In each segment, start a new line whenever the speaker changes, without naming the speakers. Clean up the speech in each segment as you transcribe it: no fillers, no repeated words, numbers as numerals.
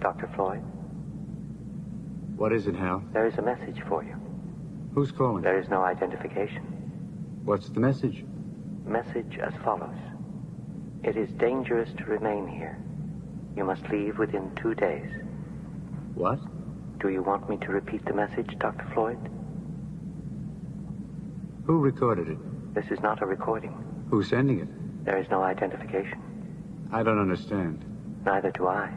Dr. Floyd?
What is it, Hal?
There is a message for you.
Who's calling?
There is no identification.
What's the message?
Message as follows. It is dangerous to remain here. You must leave within 2 days.
What?
Do you want me to repeat the message, Dr. Floyd?
Who recorded it?
This is not a recording.
Who's sending it?
There is no identification.
I don't understand.
Neither do I.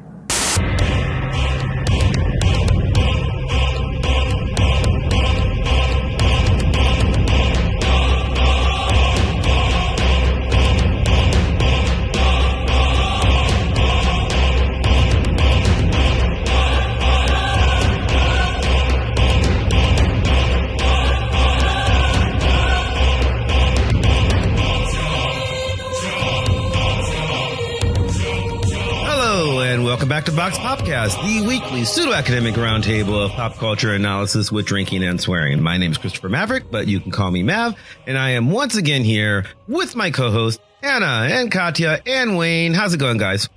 Welcome back to Vox Popcast, the weekly pseudo-academic roundtable of pop culture analysis with drinking and swearing. My name is Christopher Maverick, but you can call me Mav, and I am once again here with my co-hosts, Anna and Katya and Wayne. How's it going, guys?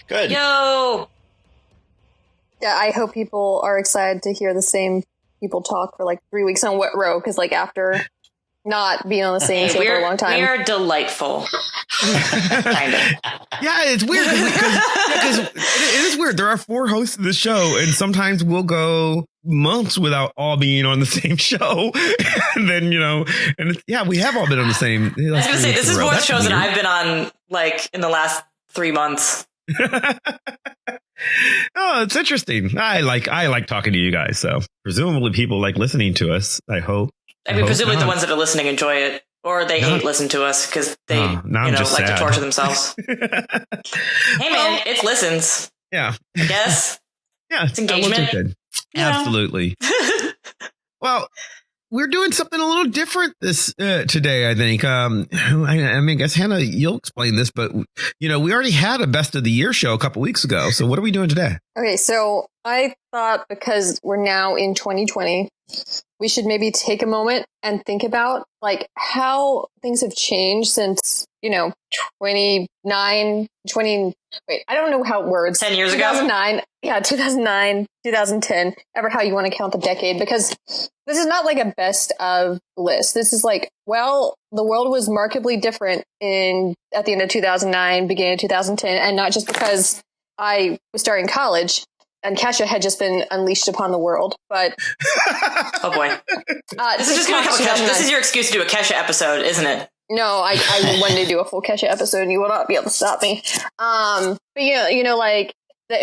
Good.
Yo!
Yeah, I hope people are excited to hear the same people talk for like 3 weeks on what row, because like after not being on the same show for a long time.
We are delightful. Kind of.
Yeah, it's weird because it is weird. There are 4 hosts of the show, and sometimes we'll go months without all being on the same show. And then, we have all been on the same.
I was going to say, this is more shows that I've been on like in the last 3 months.
Oh, it's interesting. I like talking to you guys. So presumably people like listening to us, I hope.
I mean, presumably the ones that are listening enjoy it, or they hate listen to us because they like to torture themselves. Hey, man, it's listens.
Yeah.
I guess.
Yeah.
It's engagement.
Good. Absolutely. Well, we're doing something a little different today, I think. I guess, Hannah, you'll explain this, but, we already had a best of the year show a couple weeks ago. So what are we doing today?
Okay, so I thought because we're now in 2020, we should maybe take a moment and think about like how things have changed since, 20, I don't know how words.
10 years
2009, ago? Yeah, 2009, 2010, ever how you want to count the decade, because this is not like a best of list. This is like, well, the world was markedly different at the end of 2009, beginning of 2010, and not just because I was starting college and Katya had just been unleashed upon the world, but
oh boy, this is just going to become Kesha. This is your excuse to do a Kesha episode, isn't it?
No, I wanted to do a full Kesha episode, and you will not be able to stop me. But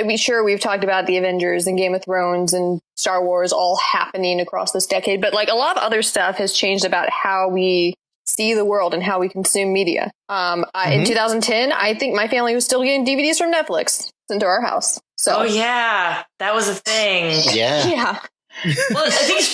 we've talked about the Avengers and Game of Thrones and Star Wars all happening across this decade, but like a lot of other stuff has changed about how we see the world and how we consume media. In 2010, I think my family was still getting DVDs from Netflix into our house. So,
oh yeah, that was a thing.
Yeah.
Well, I think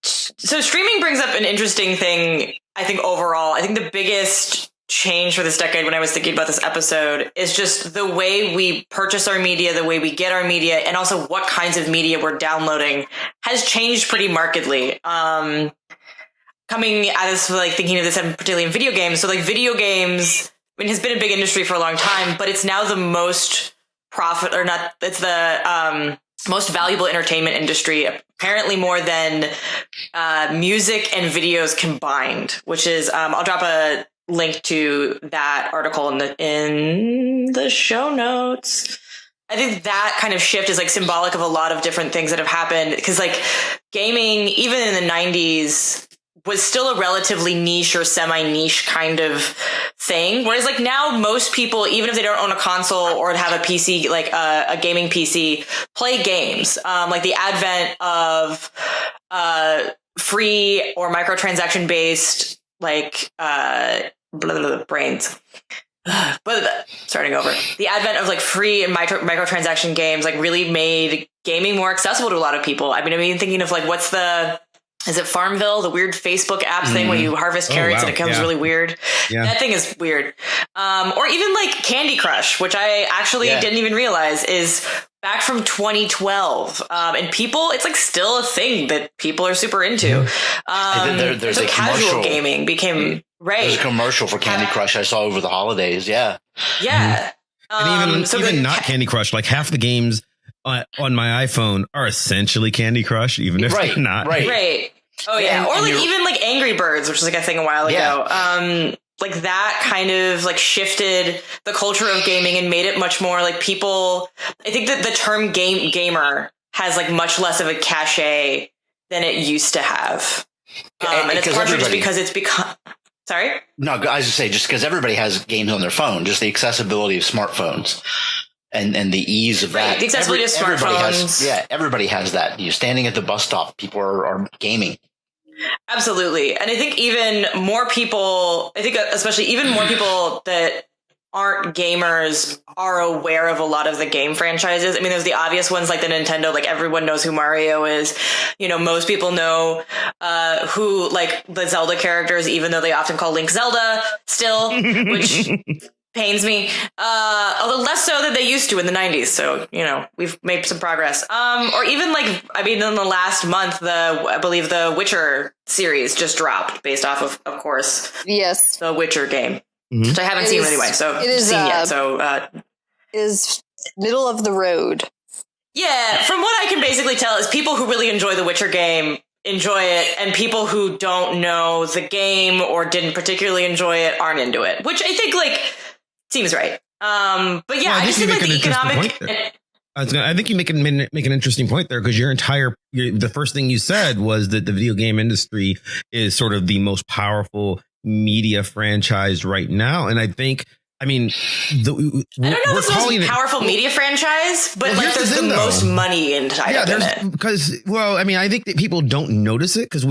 so. Streaming brings up an interesting thing. I think overall, I think the biggest change for this decade when I was thinking about this episode is just the way we purchase our media, the way we get our media, and also what kinds of media we're downloading has changed pretty markedly. Coming at this, like thinking of this particularly in video games. So like video games, has been a big industry for a long time, but it's now the most it's the most valuable entertainment industry, apparently more than music and videos combined, which is, I'll drop a link to that article in the show notes. I think that kind of shift is like symbolic of a lot of different things that have happened, because like gaming, even in the 90s, was still a relatively niche or semi-niche kind of thing. Whereas like now most people, even if they don't own a console or have a PC, like a gaming PC, play games. Like the advent of free or microtransaction based, like brains. But starting over, the advent of like free and microtransaction games like really made gaming more accessible to a lot of people. I mean, thinking of like is it Farmville, the weird Facebook app thing where you harvest carrots and it becomes really weird? Yeah. That thing is weird. Or even like Candy Crush, which I actually didn't even realize is back from 2012. And people, it's like still a thing that people are super into.
There's a
casual gaming became right.
There's a commercial for Candy Crush I saw over the holidays. Yeah.
Yeah.
And even not Candy Crush, like half the games on my iPhone are essentially Candy Crush, even if they're not.
Right. Oh yeah.
And
or like
you're-
even like Angry Birds, which was like a thing a while ago. Like that kind of like shifted the culture of gaming and made it much more like people. I think that the term gamer has like much less of a cachet than it used to have. And it's partially just because it's become. Sorry?
No, I was going to say, just because everybody has games on their phone, just the accessibility of smartphones and the ease of that.
The accessibility of smartphones.
Everybody has that. You're standing at the bus stop, people are gaming.
Absolutely. And I think even more people, especially even more people that aren't gamers are aware of a lot of the game franchises. I mean, there's the obvious ones like the Nintendo, like everyone knows who Mario is. You know, most people know who like the Zelda characters, even though they often call Link Zelda still, which pains me. Although less so than they used to in the 90s. So, you know, we've made some progress. Or even like, I mean, in the last month, I believe the Witcher series just dropped based off of course,
Yes.
the Witcher game. Which I haven't seen anyway, so
it is,
seen yet. So
is middle of the road.
yeah, from what I can basically tell is people who really enjoy the Witcher game enjoy it, and people who don't know the game or didn't particularly enjoy it aren't into it, which I think like seems right. But yeah, I just think like the economic.
I think you make an interesting point there, because the first thing you said was that the video game industry is sort of the most powerful media franchise right now. And I think, I mean,
I don't know if it's the most powerful media franchise, but like there's the most money inside of it.
Because, well, I mean, I think that people don't notice it because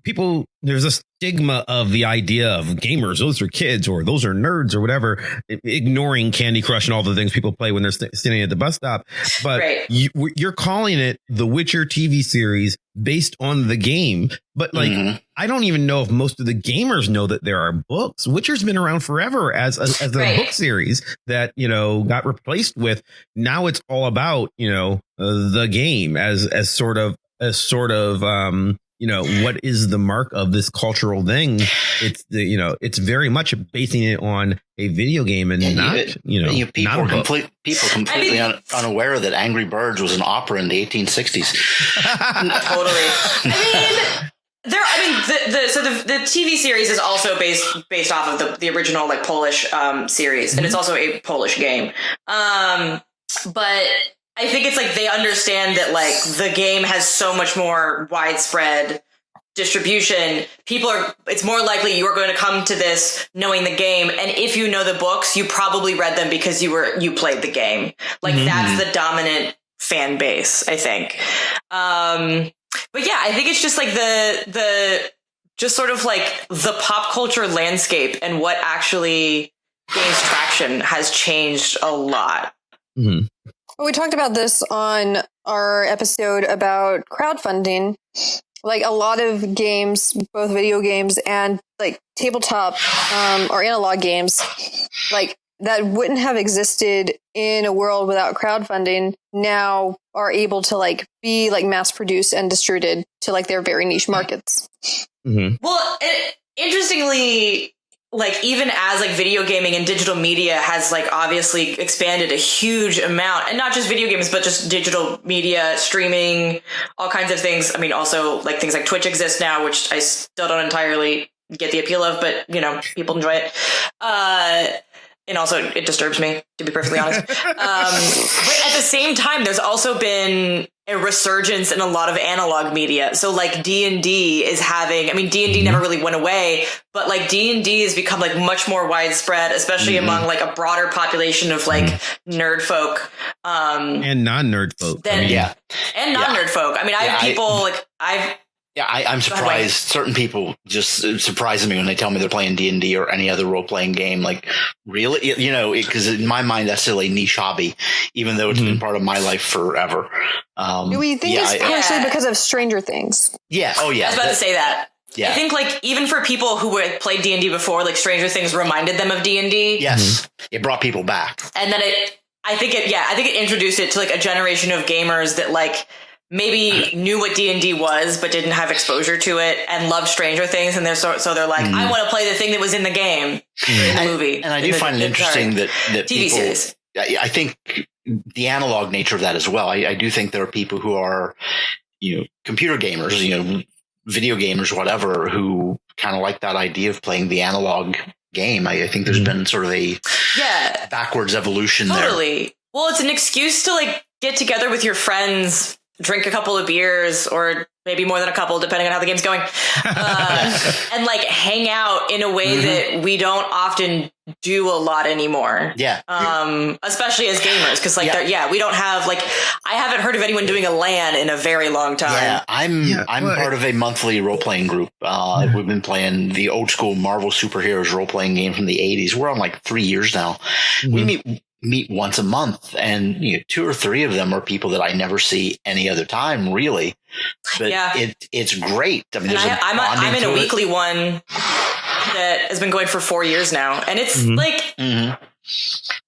people, there's a stigma of the idea of gamers. Those are kids or those are nerds or whatever, ignoring Candy Crush and all the things people play when they're standing at the bus stop. But you're calling it the Witcher TV series based on the game. But like, I don't even know if most of the gamers know that there are books. Witcher's been around forever as a book series that, you know, got replaced with. Now it's all about, you know, the game as sort of, you know, what is the mark of this cultural thing? It's you know, it's very much basing it on a video game and
people
not a book.
People completely unaware that Angry Birds was an opera in the 1860s.
Totally. The TV series is also based off of the original like Polish series, and it's also a Polish game. But I think it's like they understand that like the game has so much more widespread distribution. It's more likely you are going to come to this knowing the game, and if you know the books, you probably read them because you played the game. Like that's the dominant fan base, I think. But yeah, I think it's just like the just sort of like the pop culture landscape and what actually gains traction has changed a lot.
Well, we talked about this on our episode about crowdfunding. Like a lot of games, both video games and like tabletop or analog games, like that wouldn't have existed in a world without crowdfunding, now are able to like be like mass produced and distributed to like their very niche markets.
Well, interestingly, like even as like video gaming and digital media has like obviously expanded a huge amount, and not just video games, but just digital media, streaming, all kinds of things. I mean, also like things like Twitch exist now, which I still don't entirely get the appeal of, but you know, people enjoy it. And also it disturbs me, to be perfectly honest. But at the same time, there's also been a resurgence in a lot of analog media. So like D&D is having, I mean, D&D never really went away, but like D&D has become like much more widespread, especially among like a broader population of like nerd folk.
And non-nerd folk.
And non-nerd folk. I mean, I have people
I'm surprised. Certain people just surprise me when they tell me they're playing D&D or any other role-playing game. Like, really? You know, because in my mind, that's still a niche hobby, even though it's been part of my life forever.
Do we think it's partially because of Stranger Things?
Yeah. Oh, yeah.
I was about to say that.
Yeah.
I think like even for people who had played D&D before, like Stranger Things reminded them of D&D.
Yes. It brought people back.
And then I think it introduced it to like a generation of gamers that like maybe knew what D&D was, but didn't have exposure to it and loved Stranger Things. And so they're like, I want to play the thing that was in the game, in the movie.
And I do find it interesting that
TV
people,
series.
I think the analog nature of that as well. I do think there are people who are, computer gamers, video gamers, whatever, who kind of like that idea of playing the analog game. I think there's been sort of a backwards evolution there.
Totally. Well, it's an excuse to like get together with your friends, drink a couple of beers, or maybe more than a couple, depending on how the game's going, and like hang out in a way that we don't often do a lot anymore.
Yeah.
Especially as gamers, because like, we don't have like, I haven't heard of anyone doing a LAN in a very long time.
Yeah, I'm part of a monthly role playing group. We've been playing the old school Marvel superheroes role playing game from the 80s. We're on like 3 years now. We meet once a month, and 2 or 3 of them are people that I never see any other time, really. But it's great. I mean,
I'm in a weekly one that has been going for 4 years now, and it's like, and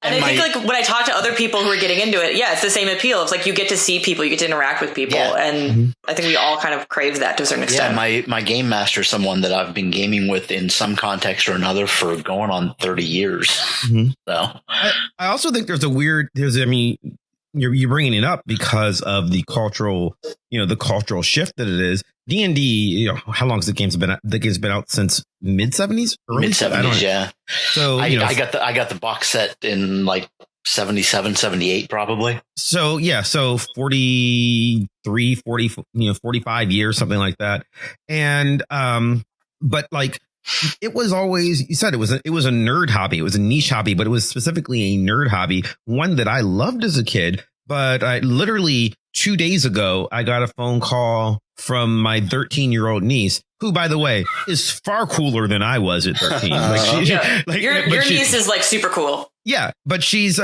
I think like when I talk to other people who are getting into it, it's the same appeal. It's like you get to see people, you get to interact with people, and I think we all kind of crave that to a certain extent.
Yeah, my game master is someone that I've been gaming with in some context or another for going on 30 years. So
I also think there's you're bringing it up because of the cultural shift that it is. D&D, how long has the game's been out? The game's been out since mid-70s?
Mid-70s, yeah.
So
I got the box set in like 77, 78 probably.
So 43, 40, 45 years, something like that. And but like it was always, you said it was a nerd hobby. It was a niche hobby, but it was specifically a nerd hobby, one that I loved as a kid. But I literally 2 days ago, I got a phone call from my 13-year-old niece, who, by the way, is far cooler than I was at 13.
Your niece is like super cool.
Yeah, but she's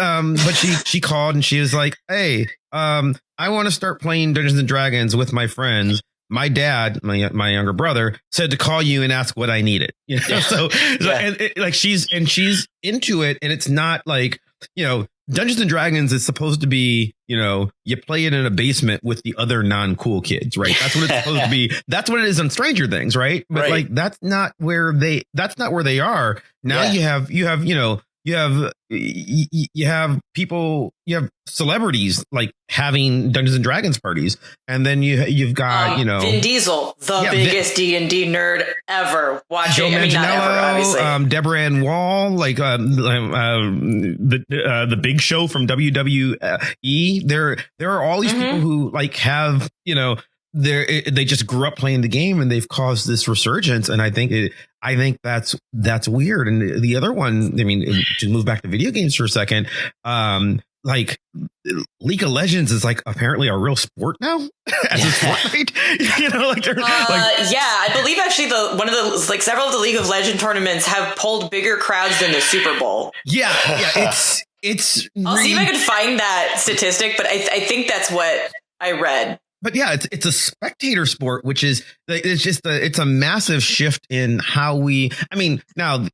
she called and she was like, "Hey, I want to start playing Dungeons and Dragons with my friends. My dad, my younger brother, said to call you and ask what I needed." And she's into it, and it's not like, Dungeons and Dragons is supposed to be, you play it in a basement with the other non-cool kids, right? That's what it's supposed to be. That's what it is on Stranger Things, right? But like that's not where they are now. You have people, you have celebrities like having Dungeons and Dragons parties, and then you've got
Vin Diesel, the biggest D&D nerd ever. Watching, not ever, obviously. Deborah
Ann Wall, like the Big Show from WWE. There are all these people who like have they just grew up playing the game, and they've caused this resurgence. And I think that's weird. And the other one, to move back to video games for a second, like League of Legends is like apparently a real sport now as a sport, right?
I believe actually several of the League of Legends tournaments have pulled bigger crowds than the Super Bowl.
It's
I'll see if I can find that statistic, but I think that's what I read.
But it's a spectator sport, which is it's a massive shift in how we. Now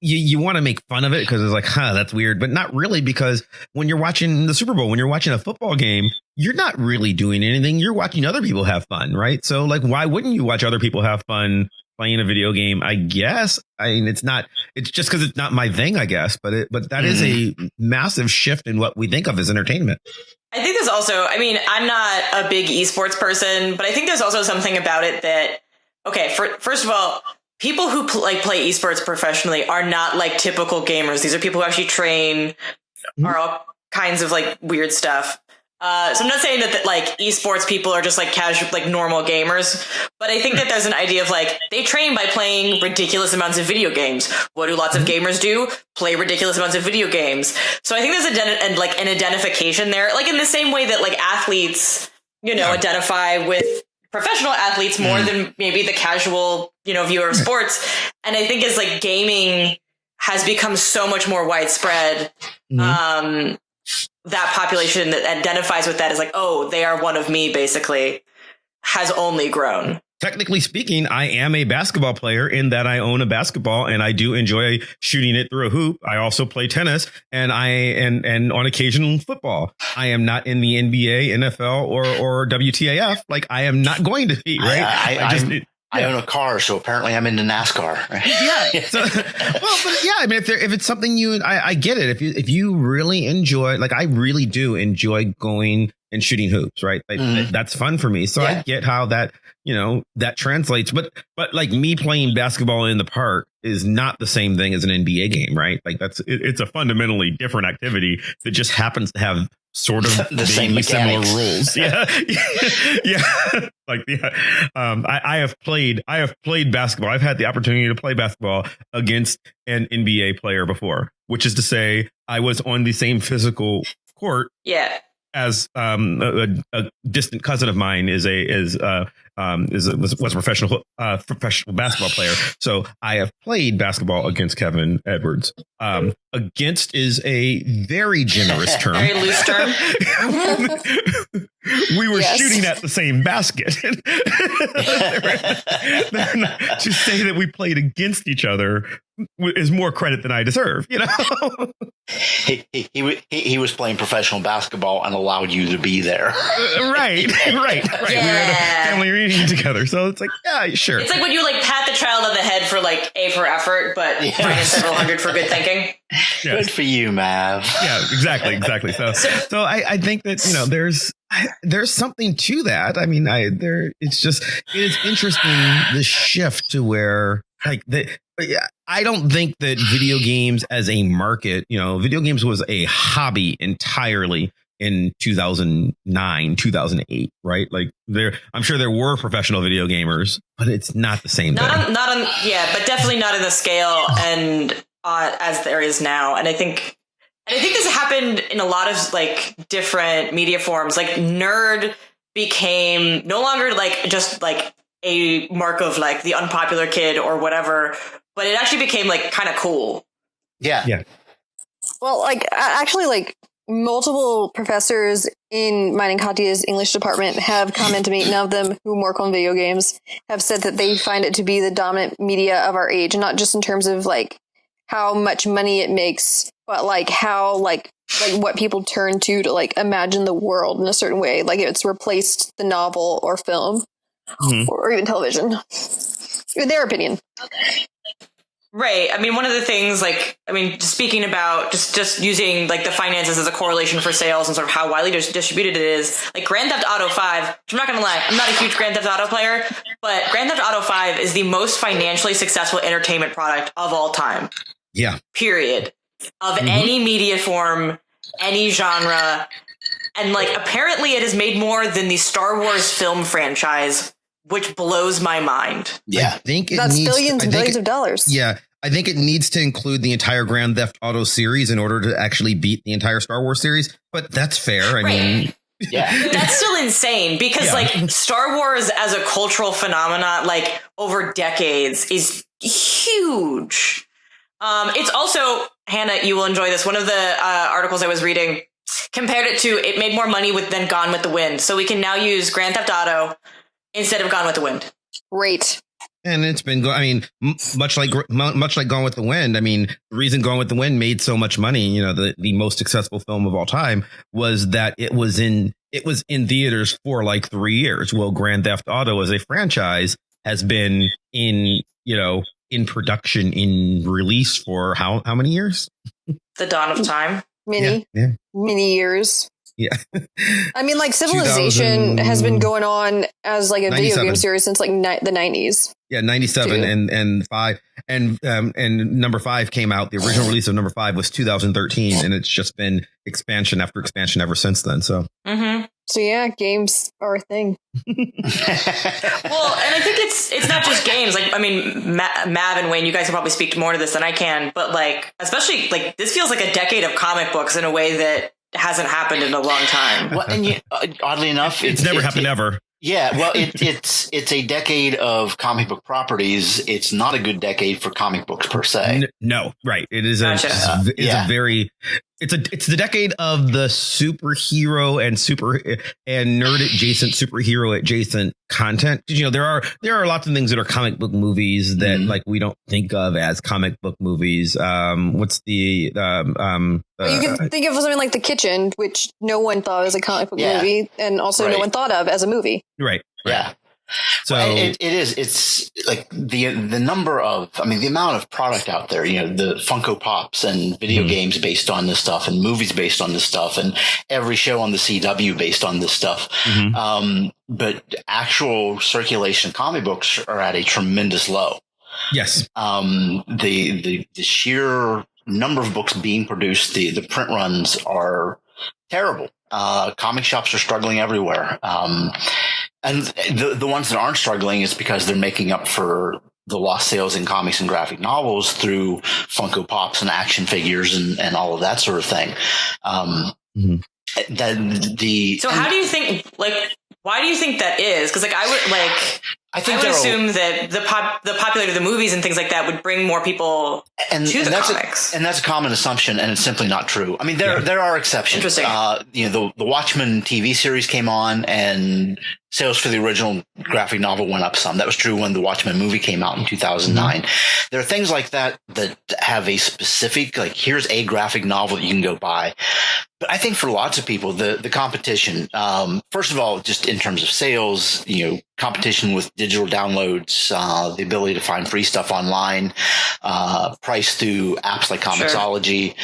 you want to make fun of it because it's like, that's weird, but not really, because when you're watching the Super Bowl, when you're watching a football game, you're not really doing anything. You're watching other people have fun, right? So like, why wouldn't you watch other people have fun playing a video game? I guess. It's just because it's not my thing, I guess. But that is a massive shift in what we think of as entertainment.
I think there's also, I'm not a big esports person, but I think there's also something about it that, first of all, people who play esports professionally are not like typical gamers. These are people who actually train, are all kinds of like weird stuff. So I'm not saying that like esports people are just like casual, like normal gamers, but I think that there's an idea of like they train by playing ridiculous amounts of video games. What do lots of gamers do? Play ridiculous amounts of video games. So I think there's an identification there, like in the same way that like athletes, identify with professional athletes more than maybe the casual, viewer of sports. And I think as like gaming has become so much more widespread, that population that identifies with that is like, oh, they are one of me, basically, has only grown.
Technically speaking, I am a basketball player in that I own a basketball, and I do enjoy shooting it through a hoop. I also play tennis, and and on occasion football. I am not in the NBA, NFL, or WTAF. Like, I am not going to be, right?
I own a car, so apparently I'm into NASCAR.
Yeah. So, but yeah, I mean, if it's something I get it. If you really enjoy, like I really do enjoy going and shooting hoops, right? Like, that's fun for me. So I get how that, that translates. But like me playing basketball in the park is not the same thing as an NBA game, right? Like it's a fundamentally different activity that just happens to have sort of
the same
similar
mechanics.
rules. Yeah. Yeah. Like, I have played basketball. I've had the opportunity to play basketball against an NBA player before, which is to say I was on the same physical court.
Yeah.
As a distant cousin of mine was a professional basketball player. So I have played basketball against Kevin Edwards. Against is a very generous term.
Very loose term.
We were shooting at the same basket. To say that we played against each other is more credit than I deserve,
He was playing professional basketball and allowed you to be there.
Right.
Yeah.
We were at a family reunion together, so it's like, yeah, sure.
It's like when you pat the child on the head for A for effort, but minus several hundred for good thinking.
Yes.
Good for you, Mav.
Yeah, exactly. So I think that there's something to that. I mean, it is interesting, the shift to where I don't think that video games as a market, video games was a hobby entirely in 2009, 2008, right? Like I'm sure there were professional video gamers, but it's not the same thing.
But definitely not in the scale and as there is now. And I think this happened in a lot of different media forms. Like nerd became no longer just a mark of the unpopular kid or whatever, but it actually became kind of cool.
Yeah.
Well, actually, multiple professors in mine and Katya's English department have commented to me, none of them who work on video games have said that they find it to be the dominant media of our age, not just in terms of how much money it makes, but how what people turn to imagine the world in a certain way. It's replaced the novel or film or even television, in their opinion.
Right. I mean, one of the things, speaking about just using the finances as a correlation for sales and sort of how widely distributed it is, Grand Theft Auto 5, which I'm not going to lie, I'm not a huge Grand Theft Auto player, but Grand Theft Auto 5 is the most financially successful entertainment product of all time.
Yeah.
Period. Of any media form, any genre. And apparently it has made more than the Star Wars film franchise, which blows my mind.
Yeah.
I think
that's billions and billions of dollars.
Yeah. I think it needs to include the entire Grand Theft Auto series in order to actually beat the entire Star Wars series. But that's fair. I mean,
yeah,
but that's still insane because Star Wars as a cultural phenomenon, over decades is huge. It's also, Hannah, you will enjoy this. One of the articles I was reading compared it to it made more money than Gone with the Wind. So we can now use Grand Theft Auto instead of Gone with the Wind.
Great.
And it's been, much like Gone with the Wind. I mean, the reason Gone with the Wind made so much money, the most successful film of all time, was that it was in theaters for 3 years. Well, Grand Theft Auto as a franchise has been in production, in release for how many years?
The dawn of time.
Many years.
Yeah.
I mean, Civilization has been going on as a video game series since the 90s.
Yeah, 97 and 5 and number 5 came out. The original release of number 5 was 2013, and it's just been expansion after expansion ever since then. So.
So yeah, games are a thing.
Well, and I think it's not just games. Mav and Wayne, you guys can probably speak more to this than I can, but especially this feels like a decade of comic books in a way that hasn't happened in a long time.
Well, and oddly enough,
it's never happened ever.
Yeah, well, it's a decade of comic book properties. It's not a good decade for comic books per se.
No, right. It is
gotcha.
It's the decade of the superhero and nerd adjacent, superhero adjacent content. There are lots of things that are comic book movies that we don't think of as comic book movies. What's the
you can think of something like The Kitchen, which no one thought was a comic book movie, and also no one thought of as a movie.
Right.
Yeah.
So
it is. It's like the number of, I mean, the amount of product out there, you know, the Funko Pops and video games based on this stuff and movies based on this stuff and every show on the CW based on this stuff. But actual circulation of comic books are at a tremendous low.
yes.
The sheer number of books being produced, the print runs are terrible. Comic shops are struggling everywhere. And the ones that aren't struggling is because they're making up for the lost sales in comics and graphic novels through Funko Pops and action figures and all of that sort of thing.
So how do you think, like, why do you think that is? Because like I would assume that the popularity of the movies and things like that would bring more people to the comics.
And that's a common assumption, and it's simply not true. I mean, there are exceptions.
Interesting.
You know, the Watchmen TV series came on, and sales for the original graphic novel went up some. That was true when the Watchmen movie came out in 2009. There are things like that that have a specific, like, here's a graphic novel that you can go buy. But I think for lots of people, the competition, first of all, just in terms of sales, you know, competition with digital downloads, the ability to find free stuff online, priced through apps like Comixology.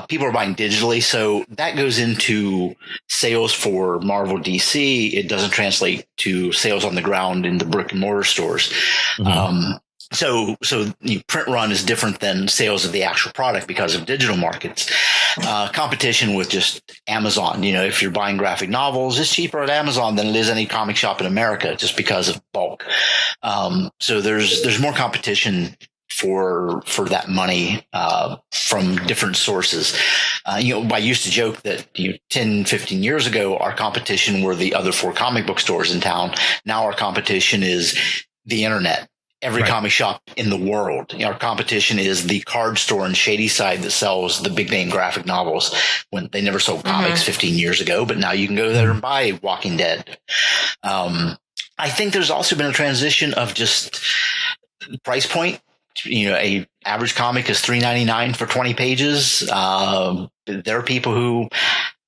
People are buying digitally. So that goes into sales for Marvel DC. It doesn't translate to sales on the ground in the brick and mortar stores. So print run is different than sales of the actual product because of digital markets. Competition with just Amazon. You know, if you're buying graphic novels, it's cheaper at Amazon than it is any comic shop in America just because of bulk. So there's more competition for that money from different sources. You know, I used to joke that 10, 15 years ago, our competition were the other 4 comic book stores in town. Now our competition is the internet. Every comic shop in the world. You know, our competition is the card store in Shadyside that sells the big name graphic novels when they never sold comics 15 years ago, but now you can go there and buy Walking Dead. I think there's also been a transition of just price point. You know, a average comic is $3.99 for 20 pages. There are people who,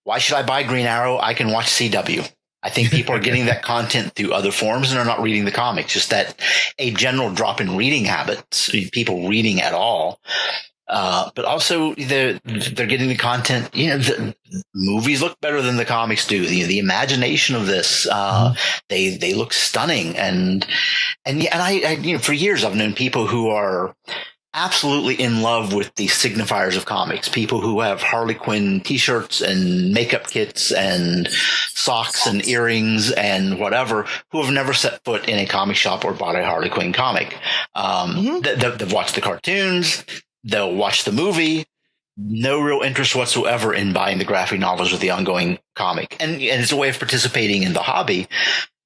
why should I buy Green Arrow? I can watch CW. I think people are getting that content through other forms and are not reading the comics. Just that a general drop in reading habits, people reading at all. But also they're getting the content. You know, the movies look better than the comics do. The imagination of this, they look stunning. And I, you know, for years I've known people who are absolutely in love with the signifiers of comics. People who have Harley Quinn t-shirts and makeup kits and socks and earrings and whatever, who have never set foot in a comic shop or bought a Harley Quinn comic. They've watched the cartoons. They'll watch the movie. No real interest whatsoever in buying the graphic novels or the ongoing comic. And it's a way of participating in the hobby,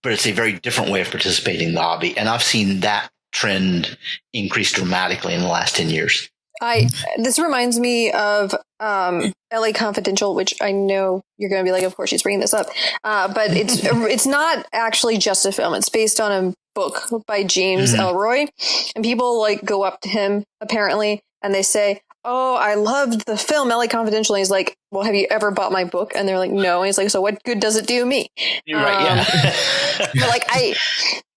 but it's a very different way of participating in the hobby. And I've seen that trend increased dramatically in the last 10 years.
This reminds me of LA Confidential, which I know you're going to be like, of course she's bringing this up, but it's not actually just a film. It's based on a book by James Elroy, and people like go up to him apparently and they say, "Oh, I loved the film LA Confidential." And he's like, "Well, have you ever bought my book?" And they're like, "No." And he's like, "So what good does it do me?"
You're right. Yeah.
But like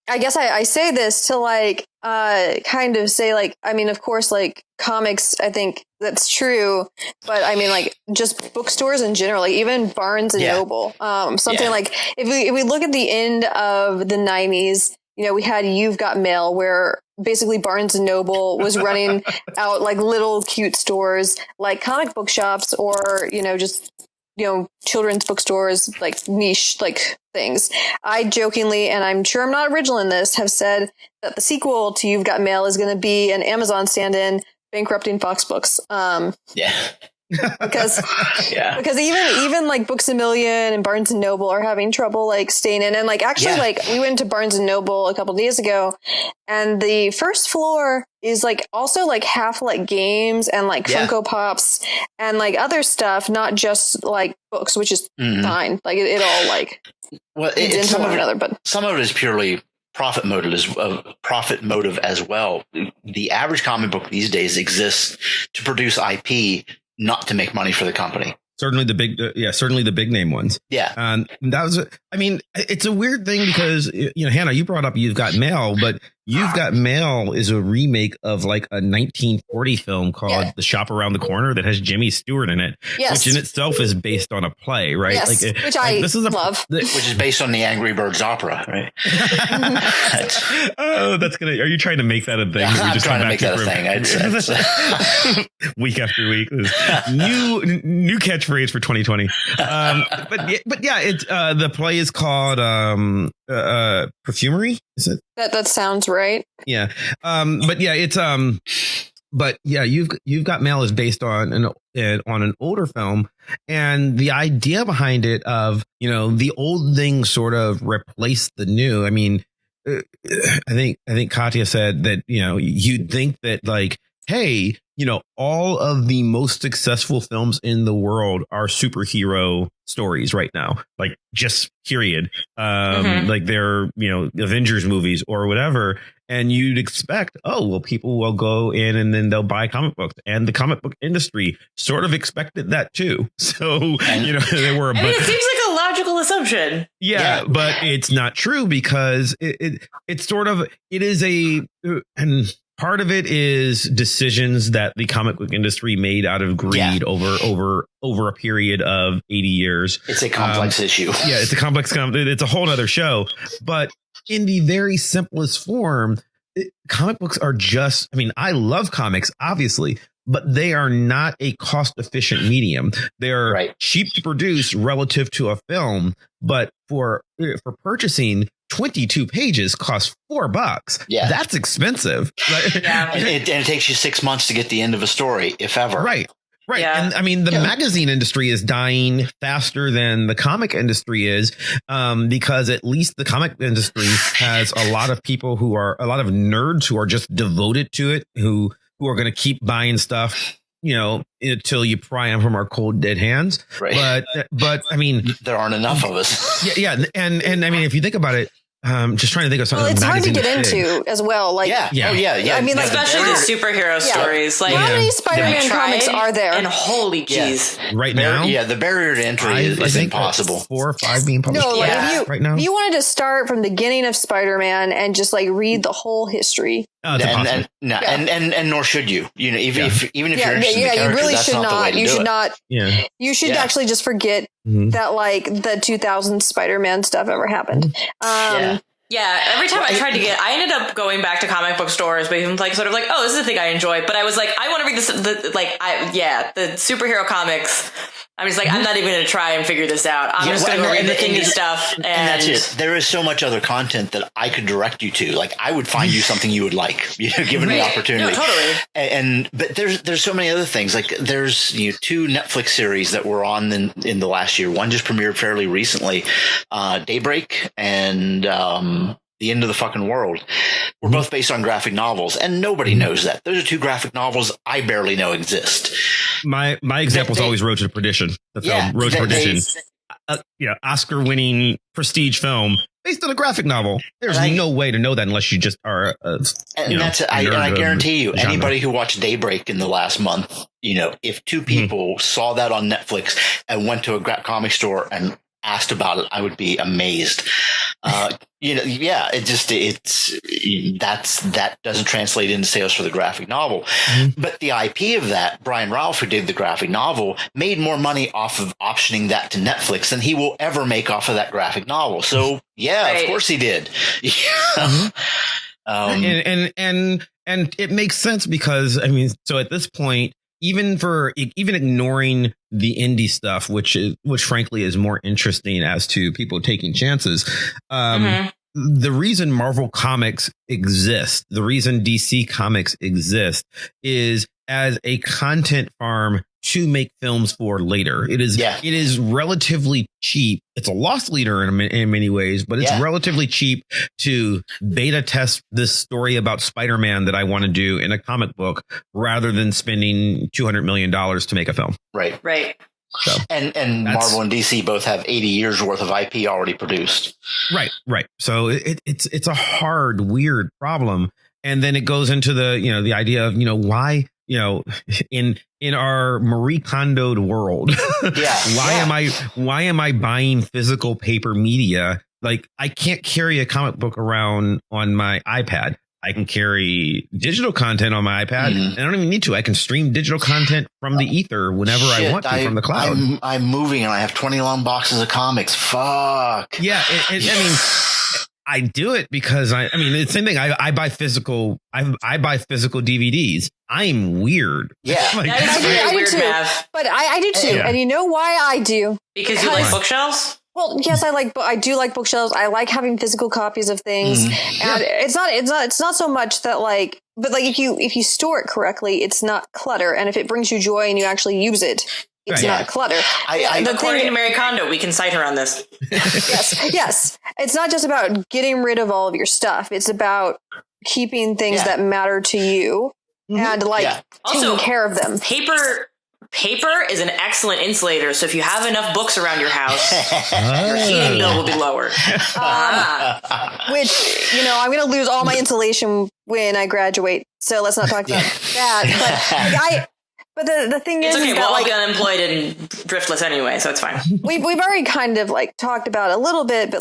I guess I say this to like kind of say like, I mean, of course, like comics, I think that's true. But I mean, like just bookstores in general, like even Barnes and Noble, something like if we look at the end of the 90s, you know, we had You've Got Mail, where basically Barnes and Noble was running out like little cute stores like comic book shops or, you know, just, you know, children's bookstores, like niche, like things. I jokingly, and I'm sure I'm not original in this, have said that the sequel to You've Got Mail is going to be an Amazon stand-in bankrupting Fox Books. Because even like Books A Million and Barnes and Noble are having trouble like staying in. And like actually like we went to Barnes and Noble a couple of days ago, and the first floor is like also like half like games and like Funko Pops and like other stuff, not just like books, which is fine. Like it all like
it's
into one another, but
some of it is purely profit motive as well. The average comic book these days exists to produce IP, not to make money for the company.
certainly the big name ones.
Yeah.
That was, I mean, it's a weird thing because, Hannah, you brought up You've Got Mail, but You've Got Mail is a remake of like a 1940 film called The Shop Around the Corner that has Jimmy Stewart in it, which in itself is based on a play, right?
Yes, which I love.
Which is based on the Angry Birds opera, right?
Are you trying to make that a thing?
Yeah, I'm trying to make that a thing.
Week after week. New catchphrase for 2020. But yeah, it's the play is called Perfumery. Is it?
That sounds right.
Yeah. But yeah, it's but yeah, You've Got Mail is based on an older film, and the idea behind it of, the old thing sort of replaced the new. I mean, I think Katya said that, you'd think that like, hey, all of the most successful films in the world are superhero stories right now, like just period. Like they're, Avengers movies or whatever. And you'd expect, people will go in and then they'll buy comic books, and the comic book industry sort of expected that too. So, there were.
It seems like a logical assumption.
Yeah, but it's not true because it's sort of, it is and part of it is decisions that the comic book industry made out of greed over a period of 80 years.
It's a complex issue.
Yeah, it's a complex. It's a whole other show. But in the very simplest form, comic books are just, I mean, I love comics, obviously, but they are not a cost efficient medium. They're cheap to produce relative to a film, but for purchasing 22 pages costs $4. Yeah, that's expensive.
And it takes you 6 months to get the end of a story, if ever.
Right. Yeah. And I mean, the magazine industry is dying faster than the comic industry is, because at least the comic industry has a lot of people a lot of nerds who are just devoted to it, who are going to keep buying stuff, until you pry them from our cold dead hands. Right. But I mean,
there aren't enough of us.
Yeah. And I mean, if you think about it, just trying to think of something.
Well, it's hard to get into as well. Like,
yeah.
I mean, like,
especially the superhero stories. Like,
how many Spider-Man comics are there?
And holy jeez,
right now,
the barrier to entry is impossible.
4 or 5 being published.
No, right now. If you wanted to start from the beginning of Spider-Man and just like read the whole history.
And nor should you. Even if you're interested in the character,
you really
that's
should
not. The way to
you
do
should
it.
not. Yeah. You should actually just forget that like the 2000 Spider-Man stuff ever happened.
Yeah, every time I tried to I ended up going back to comic book stores, but even like sort of like, oh, this is a thing I enjoy. But I was like, I want to read the superhero comics. I'm just like, I'm not even going to try and figure this out. I'm just going to go read the indie stuff. And
that's it. There is so much other content that I could direct you to. Like, I would find you something you would like, given the opportunity.
No, totally.
But there's so many other things. Like, there's 2 Netflix series that were on in the last year. One just premiered fairly recently, Daybreak and The End of the Fucking World. Were both based on graphic novels, and nobody knows that. Those are 2 graphic novels I barely know exist.
My example is always Road to Perdition. The film Road to Perdition. Oscar-winning prestige film based on a graphic novel. There's no way to know that unless you just are.
I guarantee you, anybody who watched Daybreak in the last month, if 2 people saw that on Netflix and went to a comic store and asked about it, I would be amazed. That doesn't translate into sales for the graphic novel. But the IP of that, Brian Ralph, who did the graphic novel, made more money off of optioning that to Netflix than he will ever make off of that graphic novel. So of course he did.
And it makes sense because, I mean, so at this point, even ignoring the indie stuff, which frankly is more interesting as to people taking chances. The reason Marvel Comics exists, the reason DC Comics exist, is as a content farm to make films for later. It is relatively cheap. It's a loss leader in many ways, but it's relatively cheap to beta test this story about Spider-Man that I want to do in a comic book rather than spending $200 million to make a film.
Right.
So,
and Marvel and DC both have 80 years worth of IP already produced.
Right. So it's a hard, weird problem. And then it goes into the idea of, why in our Marie Kondo'd world, why am I buying physical paper media? Like, I can't carry a comic book around on my iPad. I can carry digital content on my iPad, and I don't even need to. I can stream digital content from the ether whenever I want to from the cloud.
I'm moving and I have 20 long boxes of comics. Fuck.
Yeah, I mean, I do it because it's the same thing. I buy physical. I buy physical DVDs. I'm weird.
Yeah,
I do too.
But I do too, and you know why I do?
Because you like bookshelves.
Well, yes, I do like bookshelves. I like having physical copies of things, and it's not so much that but if you store it correctly, it's not clutter, and if it brings you joy and you actually use it, it's not clutter.
According to Marie Kondo, we can cite her on this.
Yes. It's not just about getting rid of all of your stuff. It's about keeping things that matter to you and taking care of them.
Paper is an excellent insulator, so if you have enough books around your house, your heating bill will be lower.
Which, I'm going to lose all my insulation when I graduate, so let's not talk about that. But the thing is,
okay. We'll all be unemployed and driftless anyway, so it's fine.
We've already kind of talked about it a little bit, but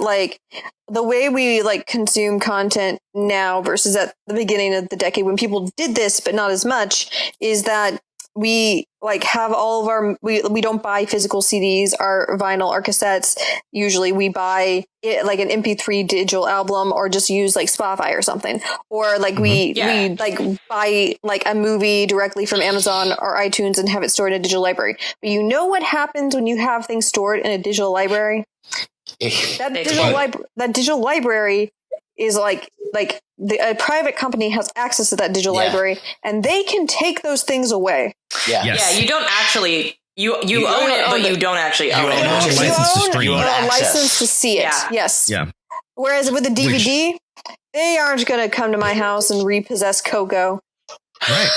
the way we consume content now versus at the beginning of the decade when people did this, but not as much, is that we have all of our, we don't buy physical CDs, our vinyl, our cassettes. Usually we buy it an MP3 digital album or just use Spotify or something. Or we buy a movie directly from Amazon or iTunes and have it stored in a digital library. But you know what happens when you have things stored in a digital library? That digital library is a private company has access to that digital library, and they can take those things away.
Yeah, you don't actually you own it, but you don't actually own it.
You own a license to see it. Yeah. Yes. Yeah. Whereas with the DVD, they aren't going to come to my house and repossess Coco.
Right.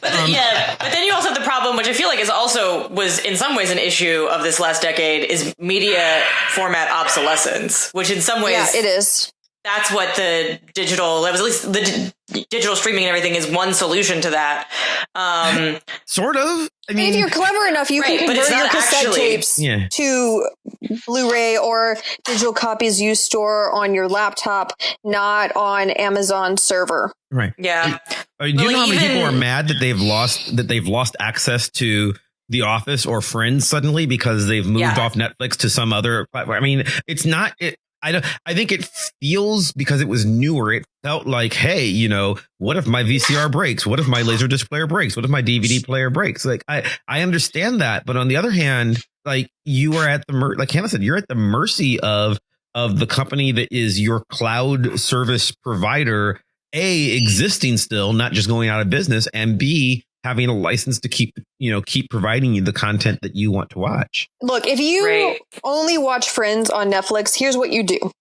But then you also have the problem, which I feel like was in some ways an issue of this last decade, is media format obsolescence, which in some ways
it is.
That's what at least the digital streaming and everything is one solution to that.
Sort of.
If you're clever enough, you can convert your cassette tapes to Blu-ray or digital copies you store on your laptop, not on Amazon server.
Right.
Yeah.
Do you know how many people are mad that they've lost access to The Office or Friends suddenly because they've moved off Netflix to some other platform? It's not it. I think it feels, because it was newer, it felt like, hey, what if my VCR breaks? What if my Laserdisc player breaks? What if my DVD player breaks? I understand that. But on the other hand, you are at like Hannah said, you're at the mercy of the company that is your cloud service provider, A, existing still, not just going out of business, and B, having a license to keep providing you the content that you want to watch.
Look, if you only watch Friends on Netflix, here's what you do.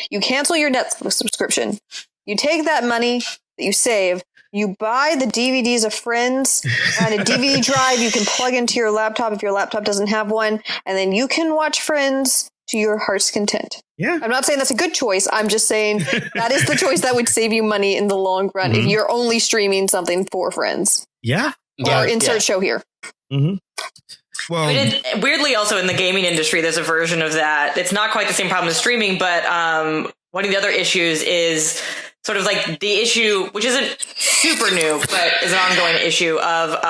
You cancel your Netflix subscription. You take that money that you save, you buy the DVDs of Friends and a DVD drive you can plug into your laptop if your laptop doesn't have one, and then you can watch Friends to your heart's content.
Yeah.
I'm not saying that's a good choice. I'm just saying that is the choice that would save you money in the long run if you're only streaming something for Friends.
Yeah.
Or insert show here.
Mm-hmm. Well,
weirdly, also in the gaming industry, there's a version of that. It's not quite the same problem as streaming, but one of the other issues is sort of the issue, which isn't super new, but is an ongoing issue of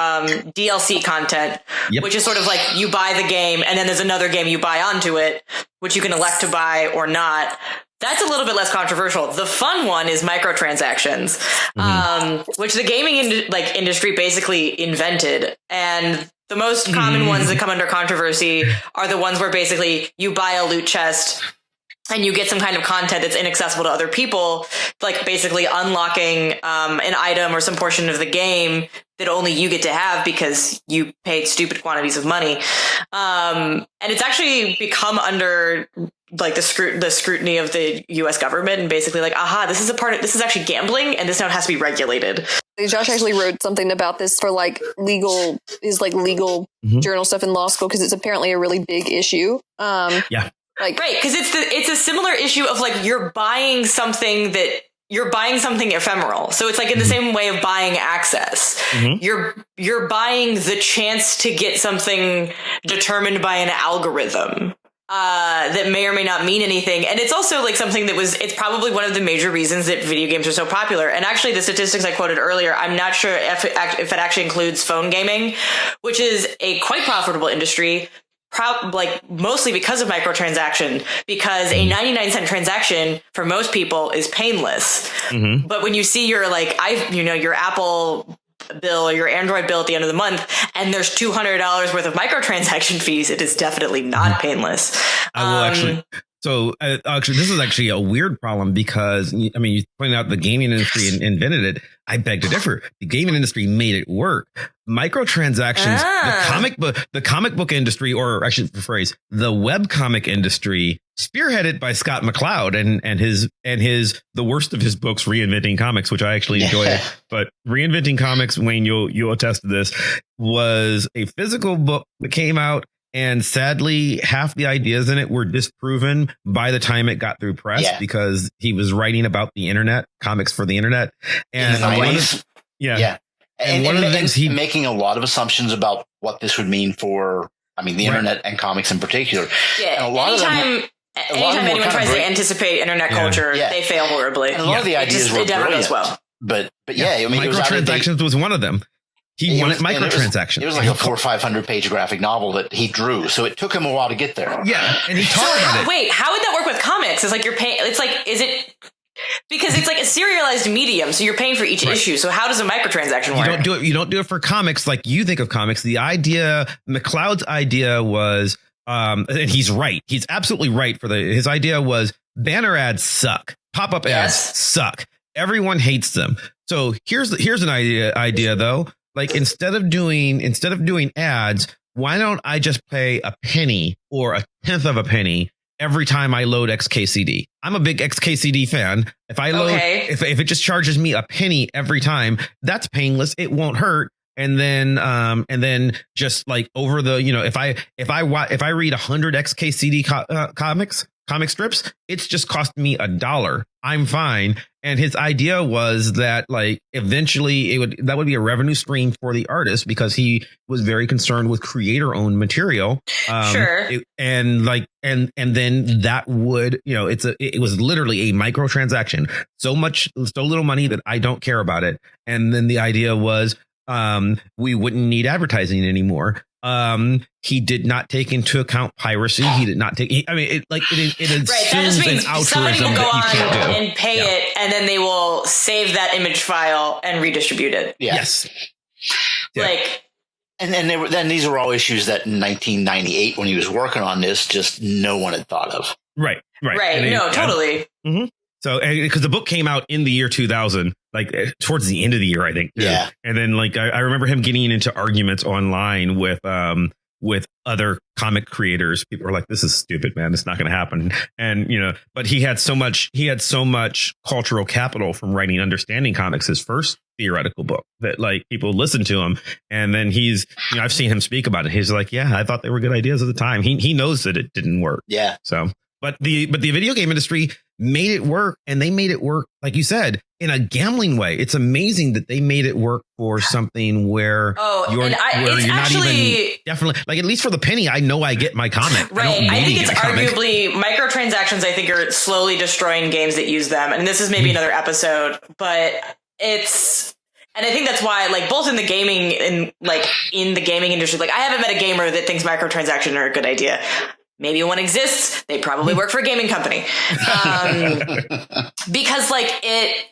DLC content, which is sort of you buy the game and then there's another game you buy onto it, which you can elect to buy or not. That's a little bit less controversial. The fun one is microtransactions, which the gaming industry basically invented. And the most common ones that come under controversy are the ones where basically you buy a loot chest and you get some kind of content that's inaccessible to other people, basically unlocking an item or some portion of the game that only you get to have because you paid stupid quantities of money. And it's actually become under the scrutiny of the U.S. government, and basically this is actually gambling, and this now has to be regulated.
Josh actually wrote something about this for legal journal stuff in law school, because it's apparently a really big issue.
Right, because it's a similar issue of you're buying something that you're buying something ephemeral. So it's like in the same way of buying access. You're buying the chance to get something determined by an algorithm that may or may not mean anything. And it's also like something that it's probably one of the major reasons that video games are so popular. And actually the statistics I quoted earlier, I'm not sure if it actually includes phone gaming, which is a quite profitable industry. Mostly because of microtransaction, because a 99-cent transaction for most people is painless. But when you see your your Apple bill or your Android bill at the end of the month, and there's $200 worth of microtransaction fees, it is definitely not painless.
Actually, this is actually a weird problem because, I mean, you pointed out the gaming industry invented it. I beg to differ. The gaming industry made it work. Microtransactions, the comic book industry, or I should rephrase, the web comic industry, spearheaded by Scott McCloud and his the worst of his books, Reinventing Comics, which I actually enjoy. But Reinventing Comics, Wayne, you'll attest to this, was a physical book that came out. And sadly, half the ideas in it were disproven by the time it got through press because he was writing about the internet, comics for the internet. And
And
one of the things he
making a lot of assumptions about what this would mean for, the internet and comics in particular.
Yeah.
And a lot
anytime anyone tries to anticipate internet culture, they fail horribly.
And a lot of the ideas were
never
brilliant.
goes well.
But
microtransactions was one of them. He wanted microtransactions.
It was like a 400 or 500 page graphic novel that he drew, so it took him a while to get there.
Yeah, and he talked about it.
Wait, how would that work with comics? It's like you're paying. It's like, is it because it's like a serialized medium, so you're paying for each issue. So how does a microtransaction work?
You don't do it for comics like you think of comics. The idea, McCloud's idea was, and he's right. He's absolutely right. His idea was banner ads suck, pop up ads suck. Everyone hates them. So here's an idea though. Like instead of doing ads, why don't I just pay a penny or a tenth of a penny every time I load XKCD? I'm a big XKCD fan. If I load, if it just charges me a penny every time, that's painless. It won't hurt. And then just like over the, if I read 100 XKCD comic strips, it's just cost me $1. I'm fine. And his idea was that like eventually that would be a revenue stream for the artist because he was very concerned with creator owned material.
Sure.
And then that would, it was literally a microtransaction. So little money that I don't care about it. And then the idea was we wouldn't need advertising anymore. He did not take into account piracy. He did not take. It assumes
that just means
an
somebody will
altruism
go
that you can't do.
on and pay it, and then they will save that image file and redistribute it.
Yeah.
Yes.
Like,
and then these were all issues that in 1998, when he was working on this, just no one had thought of.
Right.
Totally.
Mm-hmm. So, because the book came out in the year 2000, like towards the end of the year, I think.
Yeah.
And then like I remember him getting into arguments online with other comic creators. People were like, "This is stupid, man. It's not going to happen." And but he had so much cultural capital from writing Understanding Comics, his first theoretical book, that like people listened to him. And then I've seen him speak about it. He's like, "Yeah, I thought they were good ideas at the time." He knows that it didn't work.
Yeah.
So. But the video game industry made it work, and they made it work, like you said, in a gambling way. It's amazing that they made it work for something where you're not even definitely like, at least for the penny, I know I get my comic.
Right. I think it's arguably microtransactions, I think, are slowly destroying games that use them. And this is maybe another episode, but and I think that's why, like, both in the gaming and like in the gaming industry, like I haven't met a gamer that thinks microtransactions are a good idea. Maybe one exists. They probably work for a gaming company. Because like I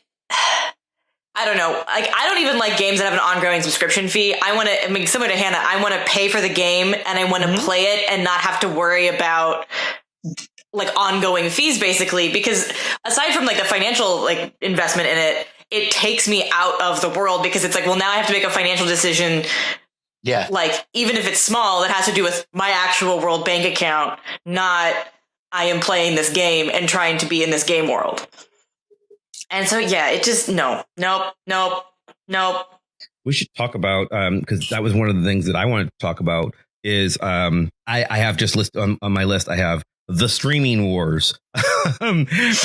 don't know. Like I don't even like games that have an ongoing subscription fee. Similar to Hannah, I want to pay for the game and I want to play it and not have to worry about like ongoing fees, basically, because aside from like the financial like investment in it, it takes me out of the world because it's like, well, now I have to make a financial decision.
Yeah.
Like, even if it's small, that has to do with my actual world bank account, not I am playing this game and trying to be in this game world. And so, yeah, it just, nope.
We should talk about, because that was one of the things that I wanted to talk about is I have just listed on my list, I have the streaming wars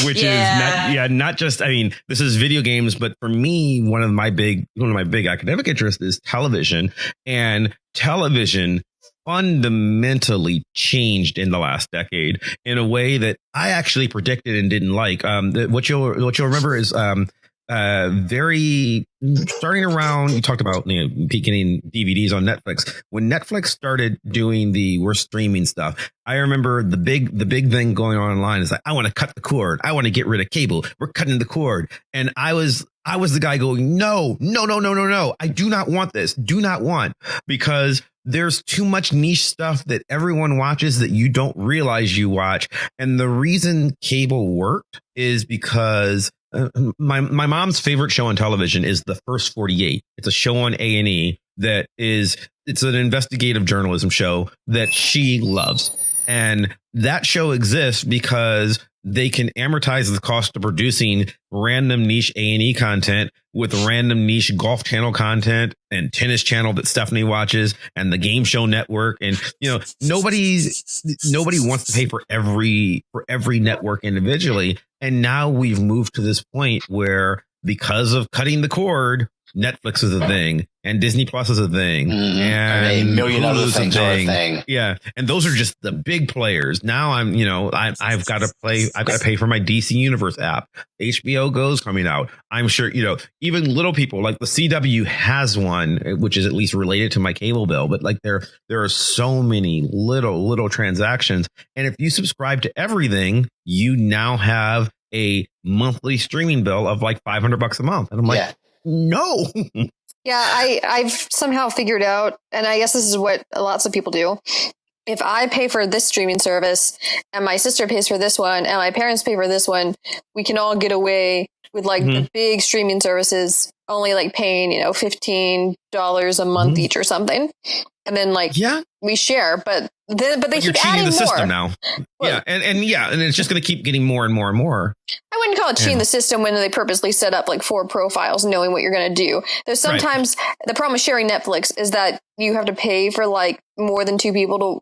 which is not just, I mean, this is video games, but for me, one of my big academic interests is television, and television fundamentally changed in the last decade in a way that I actually predicted and didn't like. What you'll remember is very starting around, you talked about getting DVDs on Netflix. When Netflix started doing we're streaming stuff, I remember the big thing going on online is like, I want to cut the cord. I want to get rid of cable. We're cutting the cord. And I was the guy going, no. I do not want this. Do not want, because there's too much niche stuff that everyone watches that you don't realize you watch. And the reason cable worked is because my mom's favorite show on television is The First 48. It's a show on A&E it's an investigative journalism show that she loves. And that show exists because they can amortize the cost of producing random niche A&E content with random niche Golf Channel content and Tennis Channel that Stephanie watches and the Game Show Network. And, nobody wants to pay for every network individually. And now we've moved to this point where, because of cutting the cord, Netflix is a thing and Disney Plus is a thing and
a million other things are a thing.
Yeah. And those are just the big players. Now I've got to pay for my DC Universe app. HBO Go's coming out. I'm sure, even little people like the CW has one, which is at least related to my cable bill. But like there are so many little transactions. And if you subscribe to everything, you now have a monthly streaming bill of like $500 a month. And I'm like, no.
Yeah, I've somehow figured out, and I guess this is what lots of people do. If I pay for this streaming service and my sister pays for this one and my parents pay for this one, we can all get away with like the big streaming services only like paying, $15 a month each or something. And then we share, but they keep adding
the
more.
System now. Well, and it's just going to keep getting more and more and more.
I wouldn't call it cheating the system when they purposely set up like 4 profiles, knowing what you're going to do. There's sometimes the problem with sharing Netflix is that you have to pay for like more than 2 people to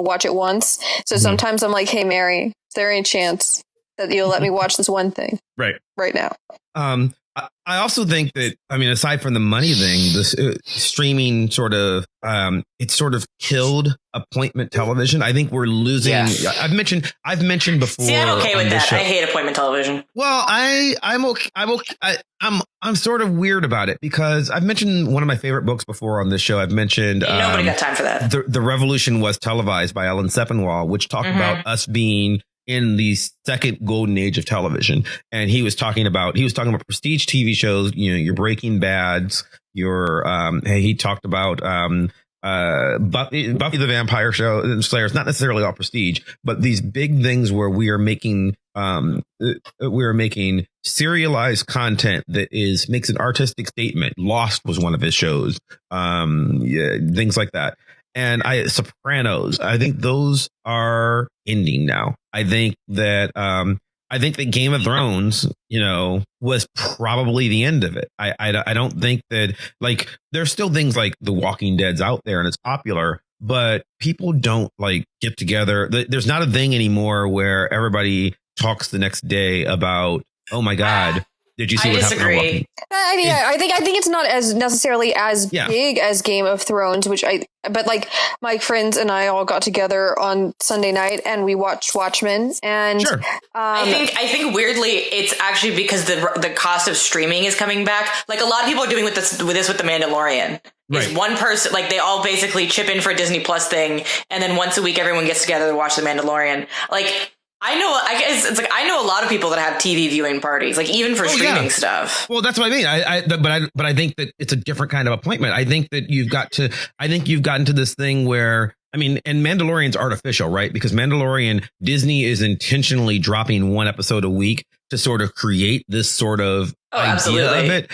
watch it once. So sometimes I'm like, hey, Mary, is there any chance that you'll let me watch this one thing right now?
I also think that, aside from the money thing, this streaming sort of killed appointment television. I think we're losing. Yeah. I've mentioned before.
See, I'm okay with that. I hate appointment television.
Well, I'm okay. I'm sort of weird about it because I've mentioned one of my favorite books before on this show. I've mentioned
nobody got time for that.
The Revolution Was Televised by Ellen Sepinwall, which talked about us being in the second golden age of television. And he was talking about prestige TV shows, your Breaking Bads, he talked about Buffy the Vampire Slayers, not necessarily all prestige, but these big things where we are making serialized content that makes an artistic statement. Lost was one of his shows, things like that. And Sopranos, I think those are ending now. I think that Game of Thrones, was probably the end of it. I don't think that, like, there's still things like The Walking Dead's out there and it's popular, but people don't like get together. There's not a thing anymore where everybody talks the next day about, oh my God, did you see what happened?
I think it's not as necessarily as big as Game of Thrones, but like my friends and I all got together on Sunday night and we watched Watchmen. And
I think weirdly it's actually because the cost of streaming is coming back. Like a lot of people are doing with this with The Mandalorian. Is one person, like they all basically chip in for a Disney Plus thing, and then once a week everyone gets together to watch The Mandalorian. Like. I know a lot of people that have TV viewing parties, like even for streaming stuff.
Well, that's what I mean. But I think that it's a different kind of appointment. I think that you've gotten to this thing where, and Mandalorian's artificial, right? Because Disney is intentionally dropping one episode a week to sort of create this sort of idea of it.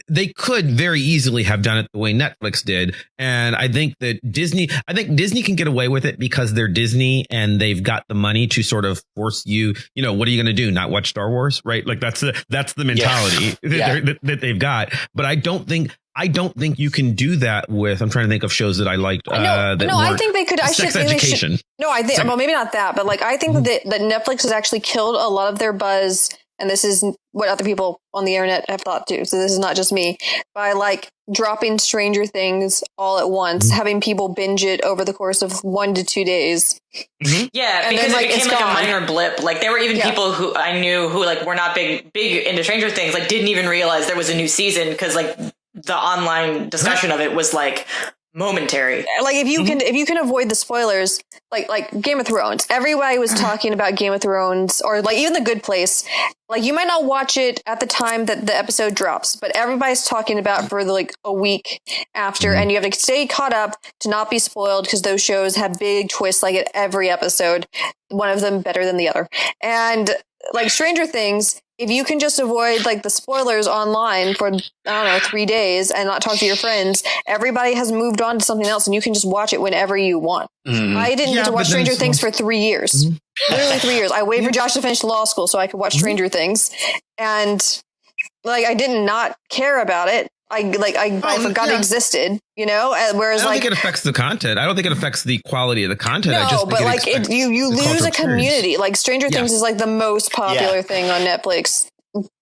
They could very easily have done it the way Netflix did. And I think Disney can get away with it because they're Disney and they've got the money to sort of force you, what are you going to do? Not watch Star Wars, right? Like that's the mentality that they've got. But I don't think I don't think you can do that with. I'm trying to think of shows that I liked.
I think they could.
Sex Education.
No, I think. Well, maybe not that, but like I think that Netflix has actually killed a lot of their buzz, and this is what other people on the internet have thought too. So this is not just me. By like dropping Stranger Things all at once, having people binge it over the course of 1 to 2 days.
Yeah,
And
because
then,
it became like a minor blip. Like there were even people who I knew who like were not big into Stranger Things, like didn't even realize there was a new season because like the online discussion of it was like momentary.
Like if you can avoid the spoilers, like Game of Thrones, everybody was talking about Game of Thrones, or like even The Good Place. Like you might not watch it at the time that the episode drops, but everybody's talking about for like a week after, and you have to stay caught up to not be spoiled because those shows have big twists like at every episode, one of them better than the other. And like Stranger Things, if you can just avoid like the spoilers online for, I don't know, 3 days and not talk to your friends, everybody has moved on to something else and you can just watch it whenever you want. I didn't get to watch Stranger Things for 3 years. Literally 3 years. I waited for Josh to finish law school so I could watch Stranger Things. And like, I did not care about it. I forgot it existed, you know. Whereas
I don't think it affects the content. I don't think it affects the quality of the content.
No,
I just
but like you lose a community. Like Stranger Things is like the most popular thing on Netflix.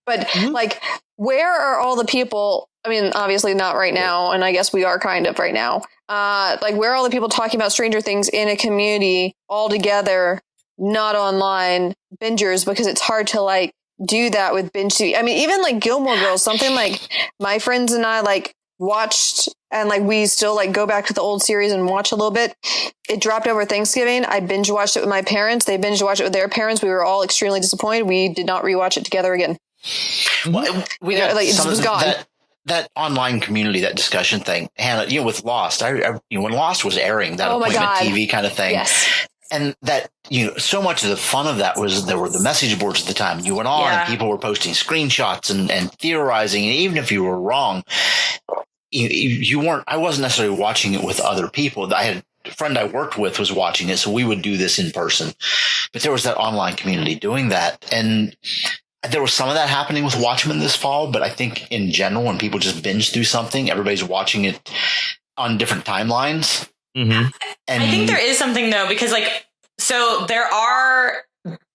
But like, where are all the people? I mean, obviously not right now, and I guess we are kind of right now. Like, where are all the people talking about Stranger Things in a community all together, not online bingers? Because it's hard to like do that with binge TV. I mean, even like Gilmore Girls, something like my friends and I like watched, and like we still like go back to the old series and watch a little bit. It dropped over Thanksgiving. I binge watched it with my parents. They binge watched it with their parents. We were all extremely disappointed. We did not rewatch it together again.
Well, we got
like, it
some
was
of
gone.
That online community, that discussion thing, Hannah, you know, with Lost, when Lost was airing, that appointment TV kind of thing.
Yes.
And that, you know, so much of the fun of that was there were the message boards at the time. You went on and people were posting screenshots and theorizing. And even if you were wrong, you weren't, I wasn't necessarily watching it with other people. I had a friend I worked with was watching it. So we would do this in person, but there was that online community doing that. And there was some of that happening with Watchmen this fall. But I think in general, when people just binge through something, everybody's watching it on different timelines.
And I think there is something though, because like, so there are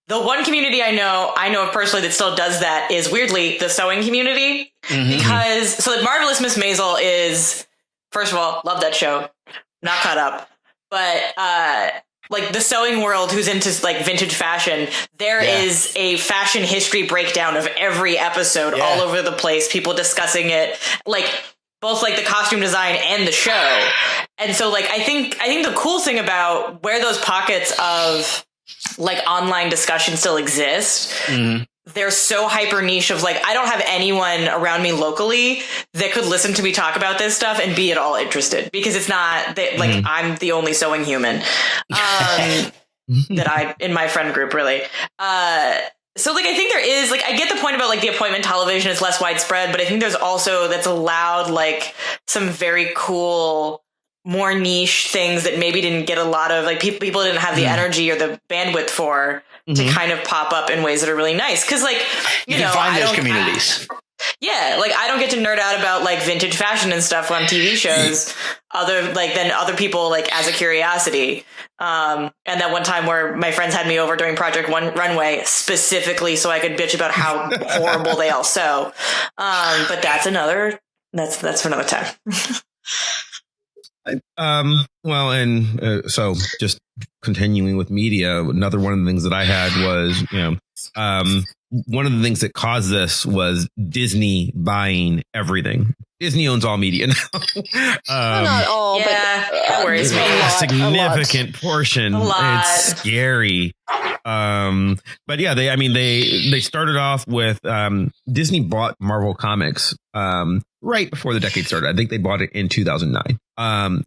the one community I know of personally that still does that is weirdly the sewing community, because so like Marvelous Miss Maisel is, first of all, love that show, not caught up, but like the sewing world who's into like vintage fashion, there is a fashion history breakdown of every episode all over the place, people discussing it, like both like the costume design and the show. And so like I think the cool thing about where those pockets of like online discussion still exist, they're so hyper niche of like, I don't have anyone around me locally that could listen to me talk about this stuff and be at all interested, because it's not that like I'm the only sewing human that I in my friend group really. So like I think there is like, I get the point about like the appointment television is less widespread, but I think there's also that's allowed like some very cool, more niche things that maybe didn't get a lot of like people didn't have the energy or the bandwidth for to kind of pop up in ways that are really nice. Cause like, you know,
find those communities.
Like I don't get to nerd out about like vintage fashion and stuff on TV shows than other people like as a curiosity. And that one time where my friends had me over during Project Runway specifically so I could bitch about how horrible they all sew. But that's for another time.
So just continuing with media, another one of the things that I had was, one of the things that caused this was Disney buying everything. Disney owns all media now.
Not all, but
that worries me.
A significant portion. It's scary. But yeah, they started off with Disney bought Marvel Comics right before the decade started. I think they bought it in 2009.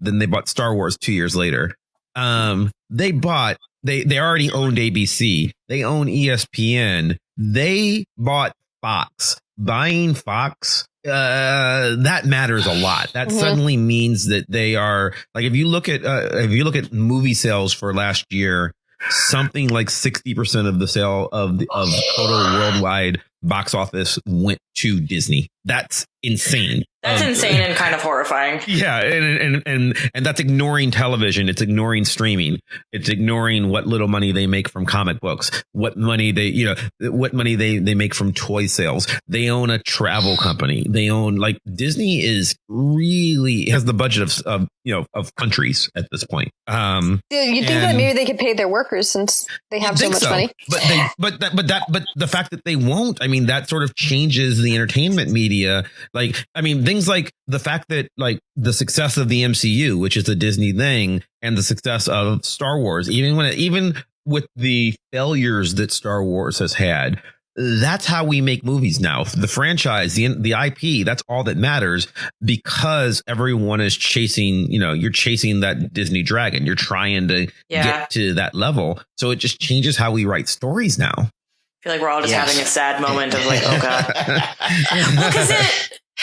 Then they bought Star Wars 2 years later. They already owned ABC. They own ESPN. They bought Fox. Buying Fox, that matters a lot. That suddenly means that they are like, if you look at movie sales for last year, something like 60% of the sale of total worldwide box office went to Disney. That's insane.
That's insane and kind of horrifying.
Yeah, and that's ignoring television. It's ignoring streaming. It's ignoring what little money they make from comic books. What money they make from toy sales. They own a travel company. They own, like, Disney is really has the budget of countries at this point.
You think that maybe they could pay their workers since they have so much money?
But the fact that they won't, I mean, that sort of changes the entertainment media. Like, I mean, things like the fact that, like, the success of the MCU, which is a Disney thing, and the success of Star Wars, even with the failures that Star Wars has had, that's how we make movies now. The franchise, the IP, that's all that matters, because everyone is chasing, you're chasing that Disney dragon. You're trying to get to that level. So it just changes how we write stories now.
I feel like we're all just having a sad moment of, like, oh God. Well, because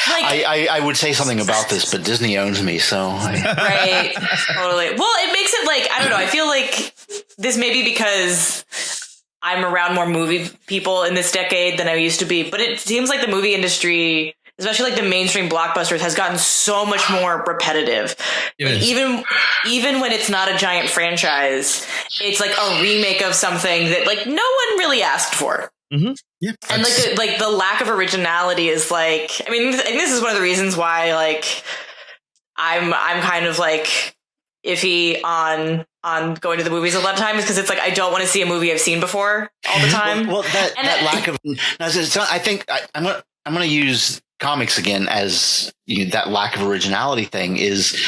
I would say something about this, but Disney owns me, so.
Right, totally. Well, it makes it, like, I don't know. I feel like this may be because I'm around more movie people in this decade than I used to be, but it seems like the movie industry, especially like the mainstream blockbusters, has gotten so much more repetitive. Like, even when it's not a giant franchise, it's like a remake of something that, like, no one really asked for.
Mm-hmm. Yeah,
and like the lack of originality is, like, I mean, this is one of the reasons why, like, I'm kind of, like, iffy on going to the movies a lot of times, because it's like I don't want to see a movie I've seen before all the time.
Well, that lack of, I think I'm going to use comics again as that lack of originality thing is,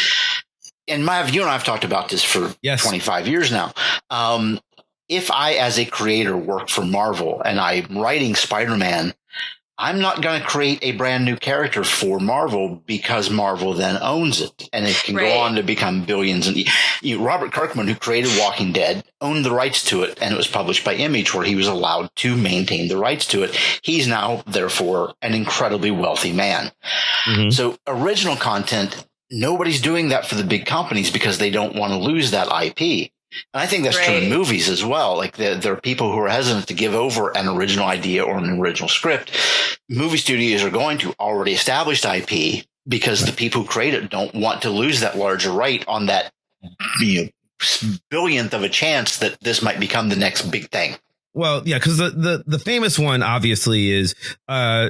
and you and I have talked about this for 25 years now. If I, as a creator, work for Marvel and I'm writing Spider-Man, I'm not going to create a brand new character for Marvel, because Marvel then owns it, and it can go on to become billions. And Robert Kirkman, who created Walking Dead, owned the rights to it, and it was published by Image, where he was allowed to maintain the rights to it. He's now, therefore, an incredibly wealthy man. Mm-hmm. So original content, nobody's doing that for the big companies because they don't want to lose that IP. And I think that's true in movies as well. Like, there are people who are hesitant to give over an original idea or an original script. Movie studios are going to already established IP, because the people who create it don't want to lose that larger right on that billionth of a chance that this might become the next big thing.
Well, yeah, because the famous one, obviously, is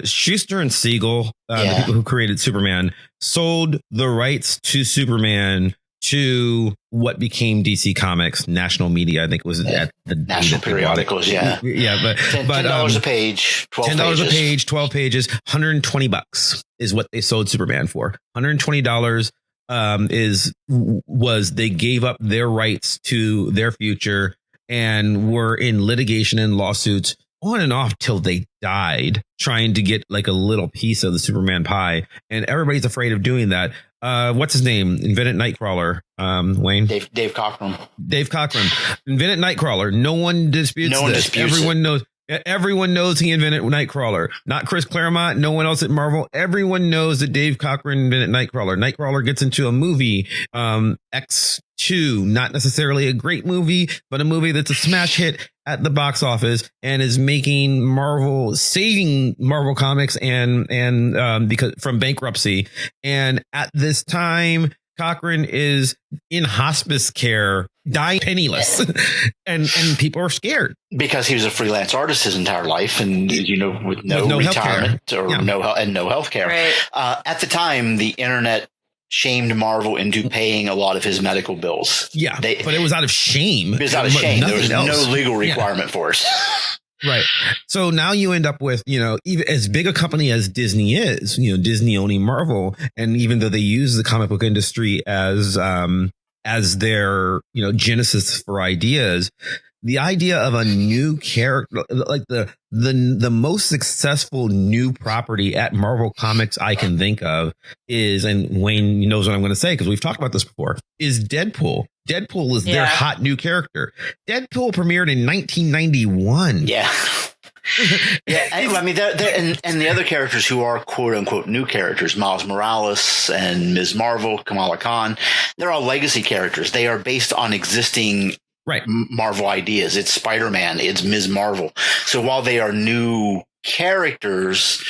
Schuster and Siegel, the people who created Superman, sold the rights to Superman to what became DC Comics, National Media. I think it was at the
National Periodicals.
But
$10 a page, 12
$10
pages.
a page, 12 pages, $120 is what they sold Superman for. $120 was they gave up their rights to their future and were in litigation and lawsuits on and off till they died, trying to get like a little piece of the Superman pie. And everybody's afraid of doing that. What's his name? Invented Nightcrawler. Wayne?
Dave Cockrum.
Dave Cockrum invented Nightcrawler. No one disputes this. Everyone knows he invented Nightcrawler. Not Chris Claremont. No one else at Marvel. Everyone knows that Dave Cockrum invented Nightcrawler. Nightcrawler gets into a movie, X2, not necessarily a great movie, but a movie that's a smash hit at the box office and is making saving Marvel Comics and because from bankruptcy. And at this time, Cochran is in hospice care, dying penniless, and people are scared
because he was a freelance artist his entire life, and with no retirement healthcare. no healthcare.
Right.
At the time, the internet shamed Marvel into paying a lot of his medical bills.
Yeah, but it was out of shame.
It was out of shame. There was no legal requirement for it.
Right. So now you end up with, even as big a company as Disney is, Disney owning Marvel. And even though they use the comic book industry as their, genesis for ideas, the idea of a new character, like the most successful new property at Marvel Comics I can think of is, and Wayne knows what I'm going to say because we've talked about this before, is Deadpool. Deadpool is their hot new character. Deadpool premiered in 1991.
Yeah. Yeah, I mean, and the other characters who are quote unquote new characters, Miles Morales and Ms. Marvel, Kamala Khan, they're all legacy characters. They are based on existing Marvel ideas. It's Spider-Man, it's Ms. Marvel. So while they are new characters.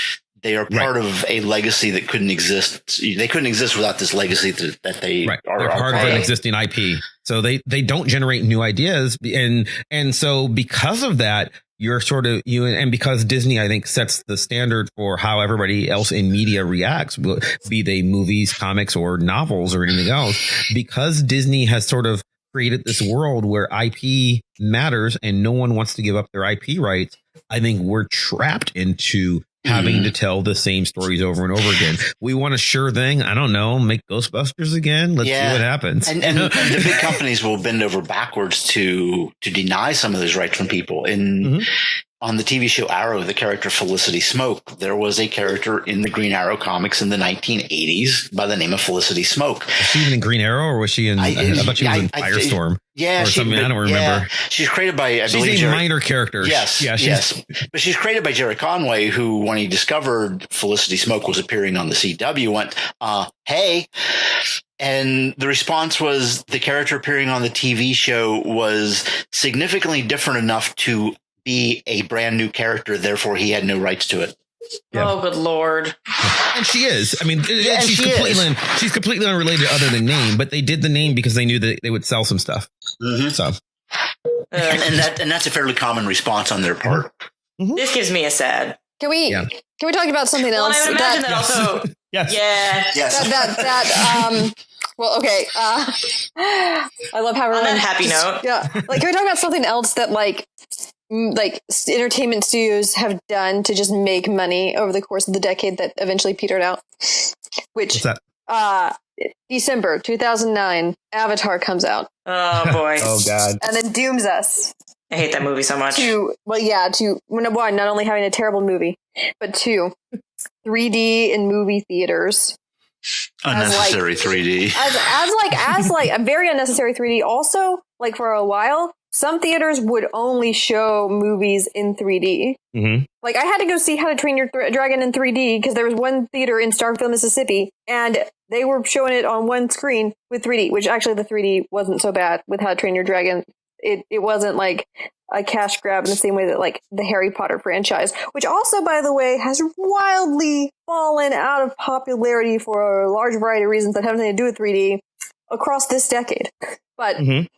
They are part of a legacy that couldn't exist. They couldn't exist without this legacy that they
are.
They're
part of an existing IP. So they don't generate new ideas. And so because of that, you're sort of and because Disney, I think, sets the standard for how everybody else in media reacts, be they movies, comics, or novels or anything else, because Disney has sort of created this world where IP matters and no one wants to give up their IP rights. I think we're trapped into having to tell the same stories over and over again. We want a sure thing. I don't know. Make Ghostbusters again. Let's see what happens.
And the big companies will bend over backwards to deny some of those rights from people. On the TV show Arrow, the character Felicity Smoke, there was a character in the Green Arrow comics in the 1980s by the name of Felicity Smoke.
Was she even in Green Arrow, or was she in? I thought she was in Firestorm.
Yeah,
or something. I don't remember.
Yeah, she's created by.
She's a minor character.
Yes. But she's created by Jerry Conway, who, when he discovered Felicity Smoke was appearing on the CW, went, "Hey." And the response was the character appearing on the TV show was significantly different enough to be a brand new character. Therefore, he had no rights to it.
Yeah. Oh, good Lord.
And she is. I mean, she's completely unrelated other than name, but they did the name because they knew that they would sell some stuff. So,
and that's a fairly common response on their part.
This gives me a sad.
Can we talk about something else?
Well, I would imagine that also.
Yes.
Yeah.
Yes. Well, okay. I love how
on that happy note.
Yeah. Like, can we talk about something else that like entertainment studios have done to just make money over the course of the decade that eventually petered out? Which,
what's that?
December 2009, Avatar comes out.
Oh boy.
Oh God.
And then dooms us.
I hate that movie so much.
One, not only having a terrible movie, but two, 3D in movie theaters.
Unnecessary 3D.
As a very unnecessary 3D. Also, like, for a while, some theaters would only show movies in 3D.
Mm-hmm.
Like, I had to go see How to Train Your Dragon in 3D because there was one theater in Starkville, Mississippi, and they were showing it on one screen with 3D, which actually the 3D wasn't so bad with How to Train Your Dragon. It wasn't like a cash grab in the same way that like the Harry Potter franchise, which also, by the way, has wildly fallen out of popularity for a large variety of reasons that have nothing to do with 3D across this decade. But so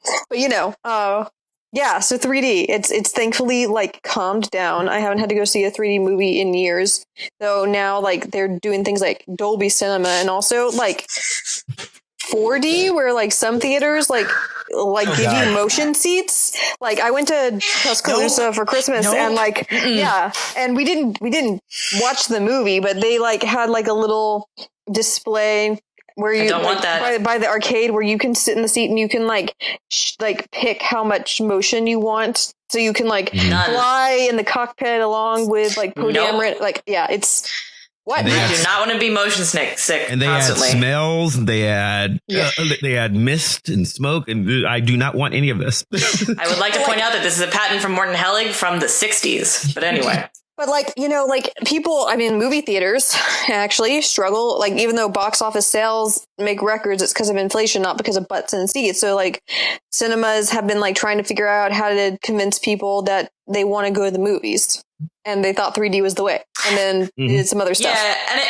3D, it's thankfully like calmed down. I haven't had to go see a 3D movie in years, though. Now like they're doing things like Dolby Cinema and also like 4D, where like some theaters like give you motion seats. Like I went to Tuscaloosa for Christmas and like and we didn't watch the movie, but they like had like a little display where you
don't want that
by the arcade where you can sit in the seat and you can like pick how much motion you want, so you can like fly in the cockpit along with like podium. It's. What?
I do not want to be motion sick
and they
constantly.
Add smells, they add mist and smoke, and I do not want any of this.
I would like to point out that this is a patent from Morton Hellig from the 60s. But anyway.
But people, I mean, movie theaters actually struggle. Like, even though box office sales make records, it's because of inflation, not because of butts and seats. So like cinemas have been like trying to figure out how to convince people that they want to go to the movies. And they thought 3D was the way, and then did some other stuff.
Yeah, and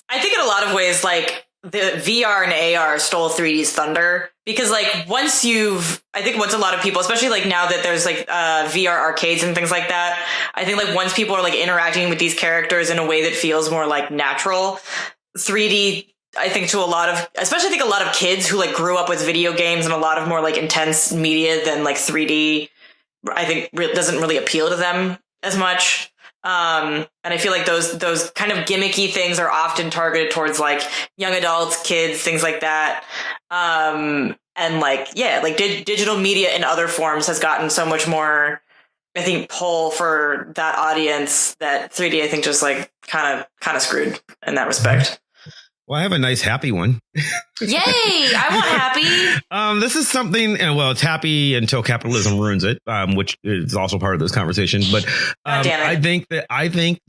I think in a lot of ways, like the VR and AR stole 3D's thunder, because like once a lot of people, especially like now that there's like VR arcades and things like that, I think like once people are like interacting with these characters in a way that feels more like natural, 3D. I think a lot of kids who like grew up with video games and a lot of more like intense media than like 3D, I think doesn't really appeal to them as much. And I feel like those kind of gimmicky things are often targeted towards like young adults, kids, things like that. And digital media in other forms has gotten so much more, I think, pull for that audience that 3D, I think, just like kind of screwed in that respect.
Well, I have a nice happy one.
Yay! I want happy.
This is something, it's happy until capitalism ruins it, which is also part of this conversation. But I think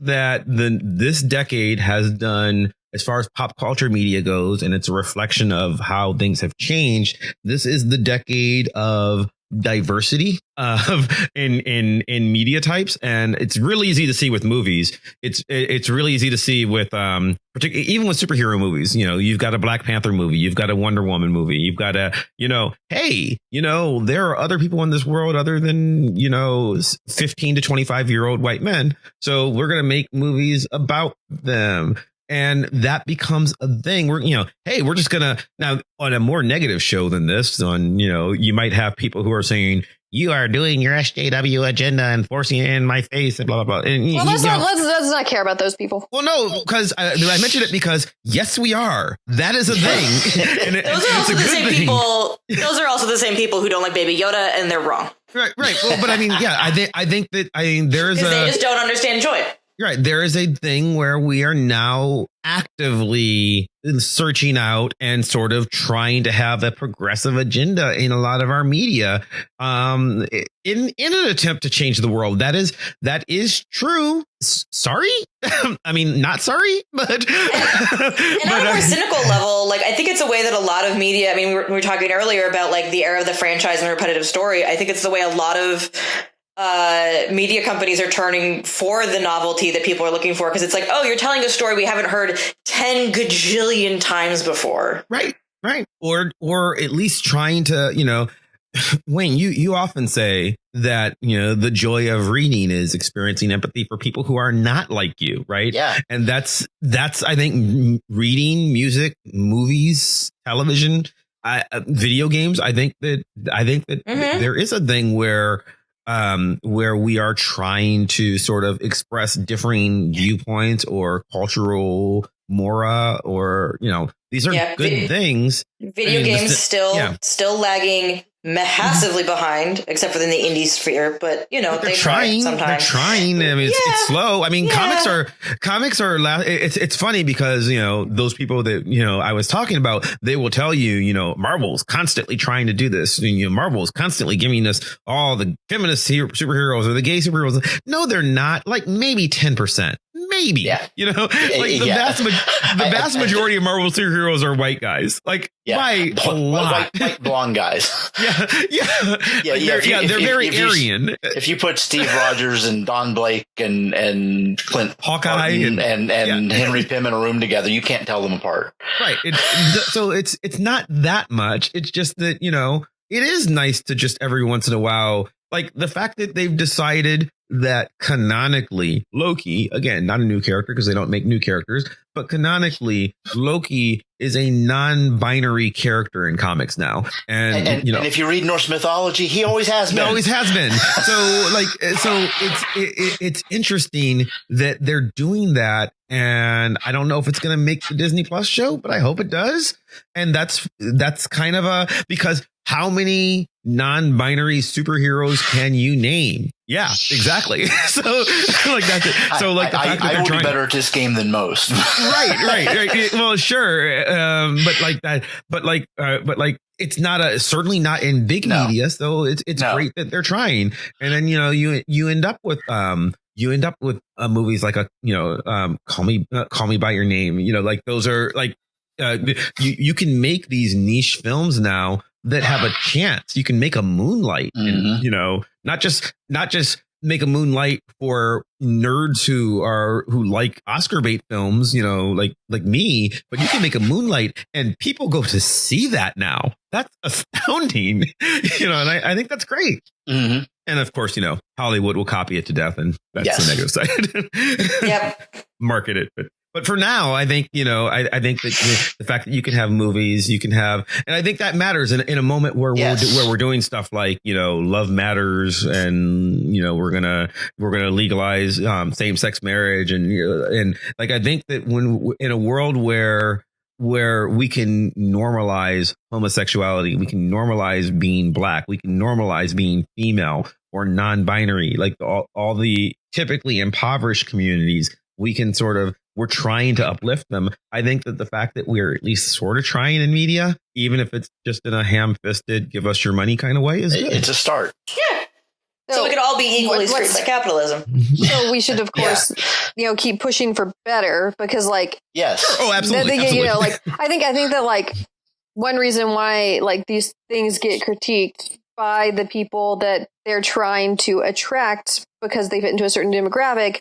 that this decade has done, as far as pop culture media goes, and it's a reflection of how things have changed. This is the decade of diversity of in media types, and it's really easy to see with movies. It's really easy to see with particularly even with superhero movies. You know, you've got a Black Panther movie, you've got a Wonder Woman movie, you've got a, you know, hey, you know, there are other people in this world other than, you know, 15 to 25-year-old white men, so we're gonna make movies about them. And that becomes a thing. We're, you know, hey, we're just gonna, now on a more negative show than this, on, you know, you might have people who are saying, you are doing your SJW agenda and forcing it in my face and blah, blah, blah. And,
well, let's not care about those people.
Well, no, because I mentioned it because, yes, we are. That is a thing. And
those are also the same people. Those are also the same people who don't like Baby Yoda, and they're wrong.
Right. Well, but I mean, yeah, I think that there's
they just don't understand joy.
Right. There is a thing where we are now actively searching out and sort of trying to have a progressive agenda in a lot of our media, in an attempt to change the world. That is true. Sorry. I mean, not sorry, but
and on a more cynical level, like, I think it's a way that a lot of media, I mean, we were talking earlier about like the era of the franchise and repetitive story. I think it's the way a lot of media companies are turning for the novelty that people are looking for, because it's like, oh, you're telling a story we haven't heard 10 gajillion times before.
Right. Or at least trying to, you know, Wayne, you often say that, you know, the joy of reading is experiencing empathy for people who are not like you. Right.
Yeah.
And that's I think reading, music, movies, television, video games. I think that there is a thing where we are trying to sort of express differing viewpoints or cultural mora, or, you know, these are good things.
Video games still lagging massively behind, except for in the indie sphere, but you know, they're trying sometimes.
They're trying. I mean, it's slow. I mean, comics are it's funny because, you know, those people that, you know, I was talking about, they will tell you, you know, Marvel's constantly trying to do this. You know, Marvel's constantly giving us all the feminist superheroes or the gay superheroes. No, they're not. Like maybe 10%. Maybe, you know, like the vast majority of Marvel superheroes are white guys, like by a lot.
White blonde guys.
They're very Aryan.
If you put Steve Rogers and Don Blake and Clint
Hawkeye
and Henry Pym in a room together, you can't tell them apart.
Right. So it's not that much. It's just that, you know, it is nice to just every once in a while, like the fact that they've decided that canonically Loki, again, not a new character because they don't make new characters, but canonically Loki is a non-binary character in comics now. And you know,
and if you read Norse mythology, he always has been.
So it's interesting that they're doing that. And I don't know if it's going to make the Disney Plus show, but I hope it does. And that's kind of because how many non-binary superheroes can you name? Yeah, exactly. So like that's it. So like the fact that
I will do better at this game than most.
Right. Well, sure. But it's not certainly not in big media. So it's great that they're trying. And then, you know, you end up with movies like Call Me by Your Name. You know, like those are like you can make these niche films now that have a chance. You can make a Moonlight, and, you know, not just make a Moonlight for nerds who like Oscar bait films, you know, like me, but you can make a Moonlight and people go to see that now. That's astounding, you know, and I think that's great. Mm-hmm. And of course, you know, Hollywood will copy it to death, and that's the negative side. Yep. Market it, but for now, I think, you know, I think that the fact that you can have movies, you can have, and I think that matters in a moment where we're doing stuff like, you know, Love Matters, and, you know, we're gonna legalize same sex marriage, and like I think that when in a world where we can normalize homosexuality, we can normalize being black, we can normalize being female or non-binary, like all the typically impoverished communities, we're trying to uplift them. I think that the fact that we're at least sort of trying in media, even if it's just in a ham-fisted, give us your money kind of way, is good.
It's a start.
Yeah. So we could all be equally screwed by capitalism.
So we should, of course, you know, keep pushing for better, because, like,
yes,
oh, absolutely, absolutely.
You know, like I think that, like, one reason why, like, these things get critiqued by the people that they're trying to attract because they fit into a certain demographic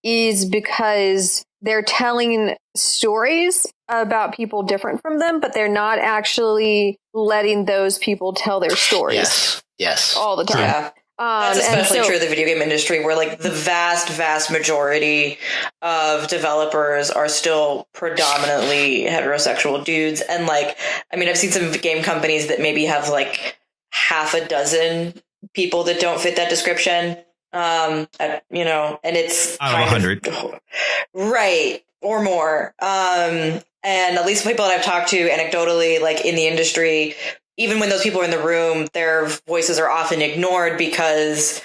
is because they're telling stories about people different from them, but they're not actually letting those people tell their stories.
Yes.
All the time.
Yeah. That's especially true of the video game industry, where like the vast majority of developers are still predominantly heterosexual dudes. And like, I mean, I've seen some game companies that maybe have like half a dozen people that don't fit that description. And it's
out of 100,
right, or more. And at least people that I've talked to anecdotally, like in the industry, even when those people are in the room, their voices are often ignored because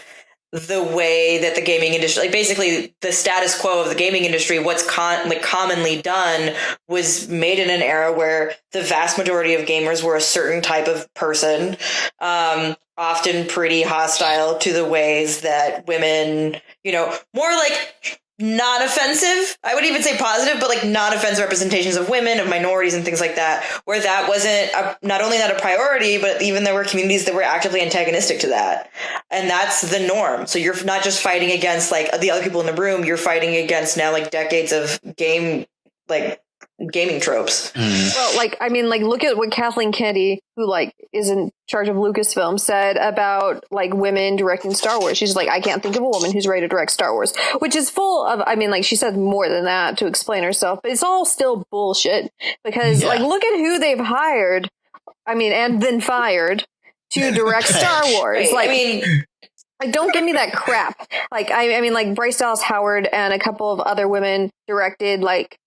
the way that the gaming industry, like basically the status quo of the gaming industry, what's commonly done was made in an era where the vast majority of gamers were a certain type of person, often pretty hostile to the ways that women, more like not offensive. I would even say positive, but like not offensive representations of women, of minorities and things like that, where that wasn't not only not a priority, but even there were communities that were actively antagonistic to that. And that's the norm. So you're not just fighting against like the other people in the room, you're fighting against now like decades of gaming tropes.
Well, look at what Kathleen Kennedy, who is in charge of Lucasfilm, said about women directing Star Wars. She's like, I can't think of a woman who's ready to direct Star Wars, which is full of, she said more than that to explain herself, but it's all still bullshit because look at who they've hired, and then fired to direct Star Wars. Don't give me that crap. Bryce Dallas Howard and a couple of other women directed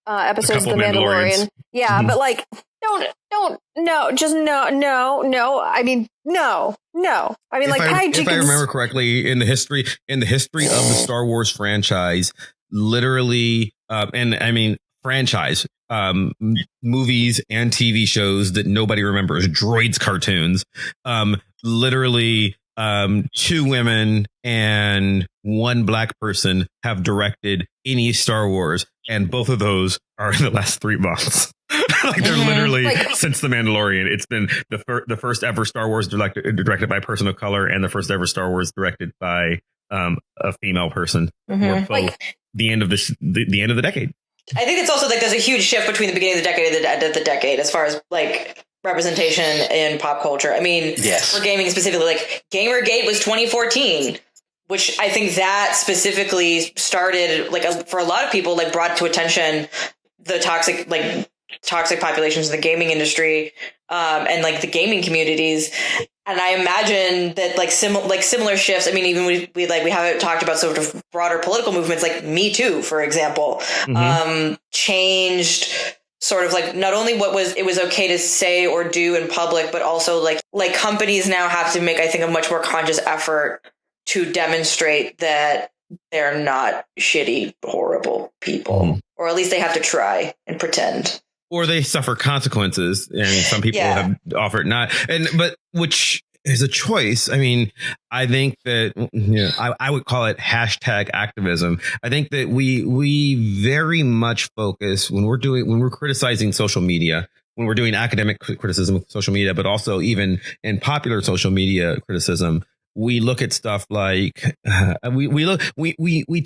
episodes of The Mandalorian. Yeah, but no.
If I remember correctly, in the history of the Star Wars franchise, literally, franchise movies and TV shows that nobody remembers, droids cartoons, literally. 2 women and 1 black person have directed any Star Wars, and both of those are in the last 3 months. They're literally since The Mandalorian. It's been the first ever Star Wars directed by a person of color, and the first ever Star Wars directed by a female person. Or both the end of the end of the decade.
I think it's also there's a huge shift between the beginning of the decade and the end of the decade as far as representation in pop culture.
Yes.
For gaming specifically, Gamergate was 2014, which I think that specifically started for a lot of people, brought to attention the toxic populations in the gaming industry, and the gaming communities. And I imagine that similar shifts. Even we haven't talked about sort of broader political movements like Me Too, for example, changed sort of not only it was okay to say or do in public, but also companies now have to make, I think, a much more conscious effort to demonstrate that they're not shitty, horrible people, or at least they have to try and pretend.
Or they suffer consequences, and some people have offered not, but which is a choice. I think that I would call it hashtag activism. I think that we very much focus when we're criticizing social media, when we're doing academic criticism of social media, but also even in popular social media criticism. We look at stuff we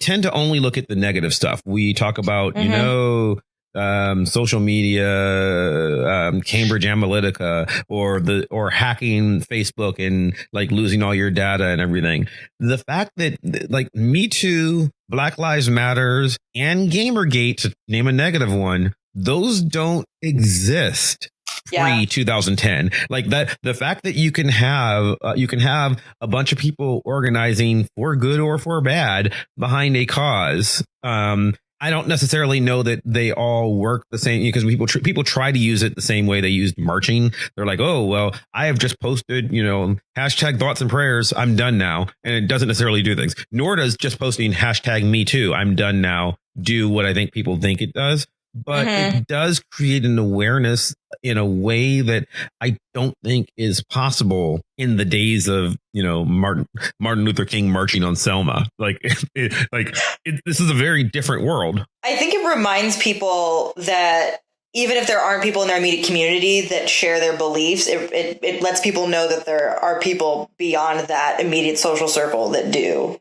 tend to only look at the negative stuff. We talk about social media, Cambridge Analytica, or hacking Facebook and losing all your data and everything. The fact that Me Too, Black Lives Matters, and Gamergate, to name a negative one, those don't exist pre 2010. The fact that you can have a bunch of people organizing for good or for bad behind a cause. I don't necessarily know that they all work the same, because people try to use it the same way they used marching. They're like, oh, well, I have just posted, hashtag thoughts and prayers. I'm done now. And it doesn't necessarily do things. Nor does just posting hashtag me too, I'm done now, do what I think people think it does. But it does create an awareness in a way that I don't think is possible in the days of, Martin Luther King marching on Selma. This is a very different world.
I think it reminds people that even if there aren't people in their immediate community that share their beliefs, it lets people know that there are people beyond that immediate social circle that do.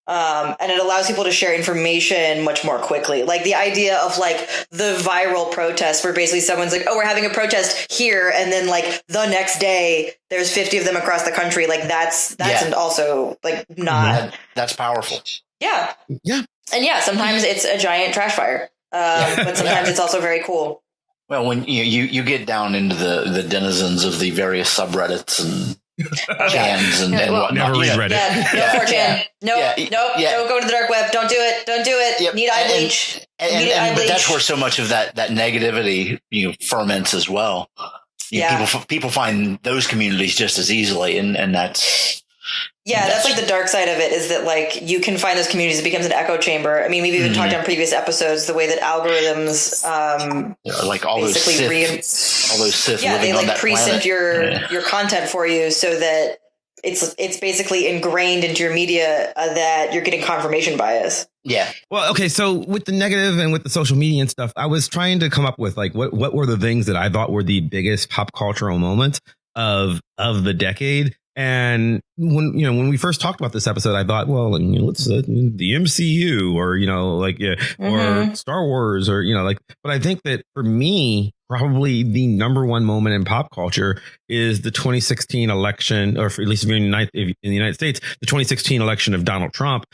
And it allows people to share information much more quickly. Like the idea of like the viral protest where basically someone's like, oh, we're having a protest here. And then like the next day there's 50 of them across the country. Like that's also like not.
That's powerful.
Yeah.
Yeah.
And yeah, sometimes it's a giant trash fire. But sometimes it's also very cool.
Well, when you get down into the denizens of the various subreddits and chans and whatnot.
Never read Reddit.
No 4chan. Nope. Don't go to the dark web. Don't do it. Don't do it.
Yep.
Need eye bleach.
But that's where so much of that negativity ferments as well. People find those communities just as easily, and that's. Yeah,
that's like the dark side of it is that like you can find those communities. It becomes an echo chamber. I mean, we've even talked on previous episodes the way that algorithms,
like all those Sith,
they like pre-simp your content for you so that it's basically ingrained into your media that you're getting confirmation bias.
Yeah.
Well, okay. So with the negative and with the social media and stuff, I was trying to come up with like what were the things that I thought were the biggest pop cultural moments of the decade. And when we first talked about this episode, I thought, well, let's the MCU or or Star Wars or but I think that for me, probably the number one moment in pop culture is the 2016 election, or at least in the United States, the 2016 election of Donald Trump.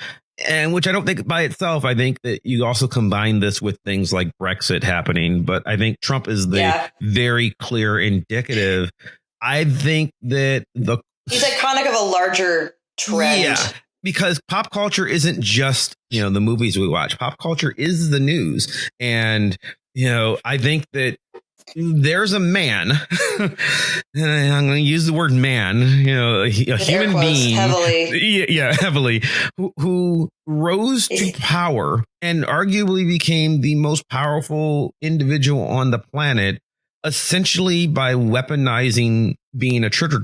And which I don't think by itself, I think that you also combine this with things like Brexit happening. But I think Trump is the very clear indicative. I think that
he's iconic of a larger trend.
Yeah, because pop culture isn't just, the movies we watch. Pop culture is the news. And, I think that there's a man, and I'm going to use the word man, a human being. Heavily. Yeah, heavily, who rose to power and arguably became the most powerful individual on the planet, essentially by weaponizing being a Twitter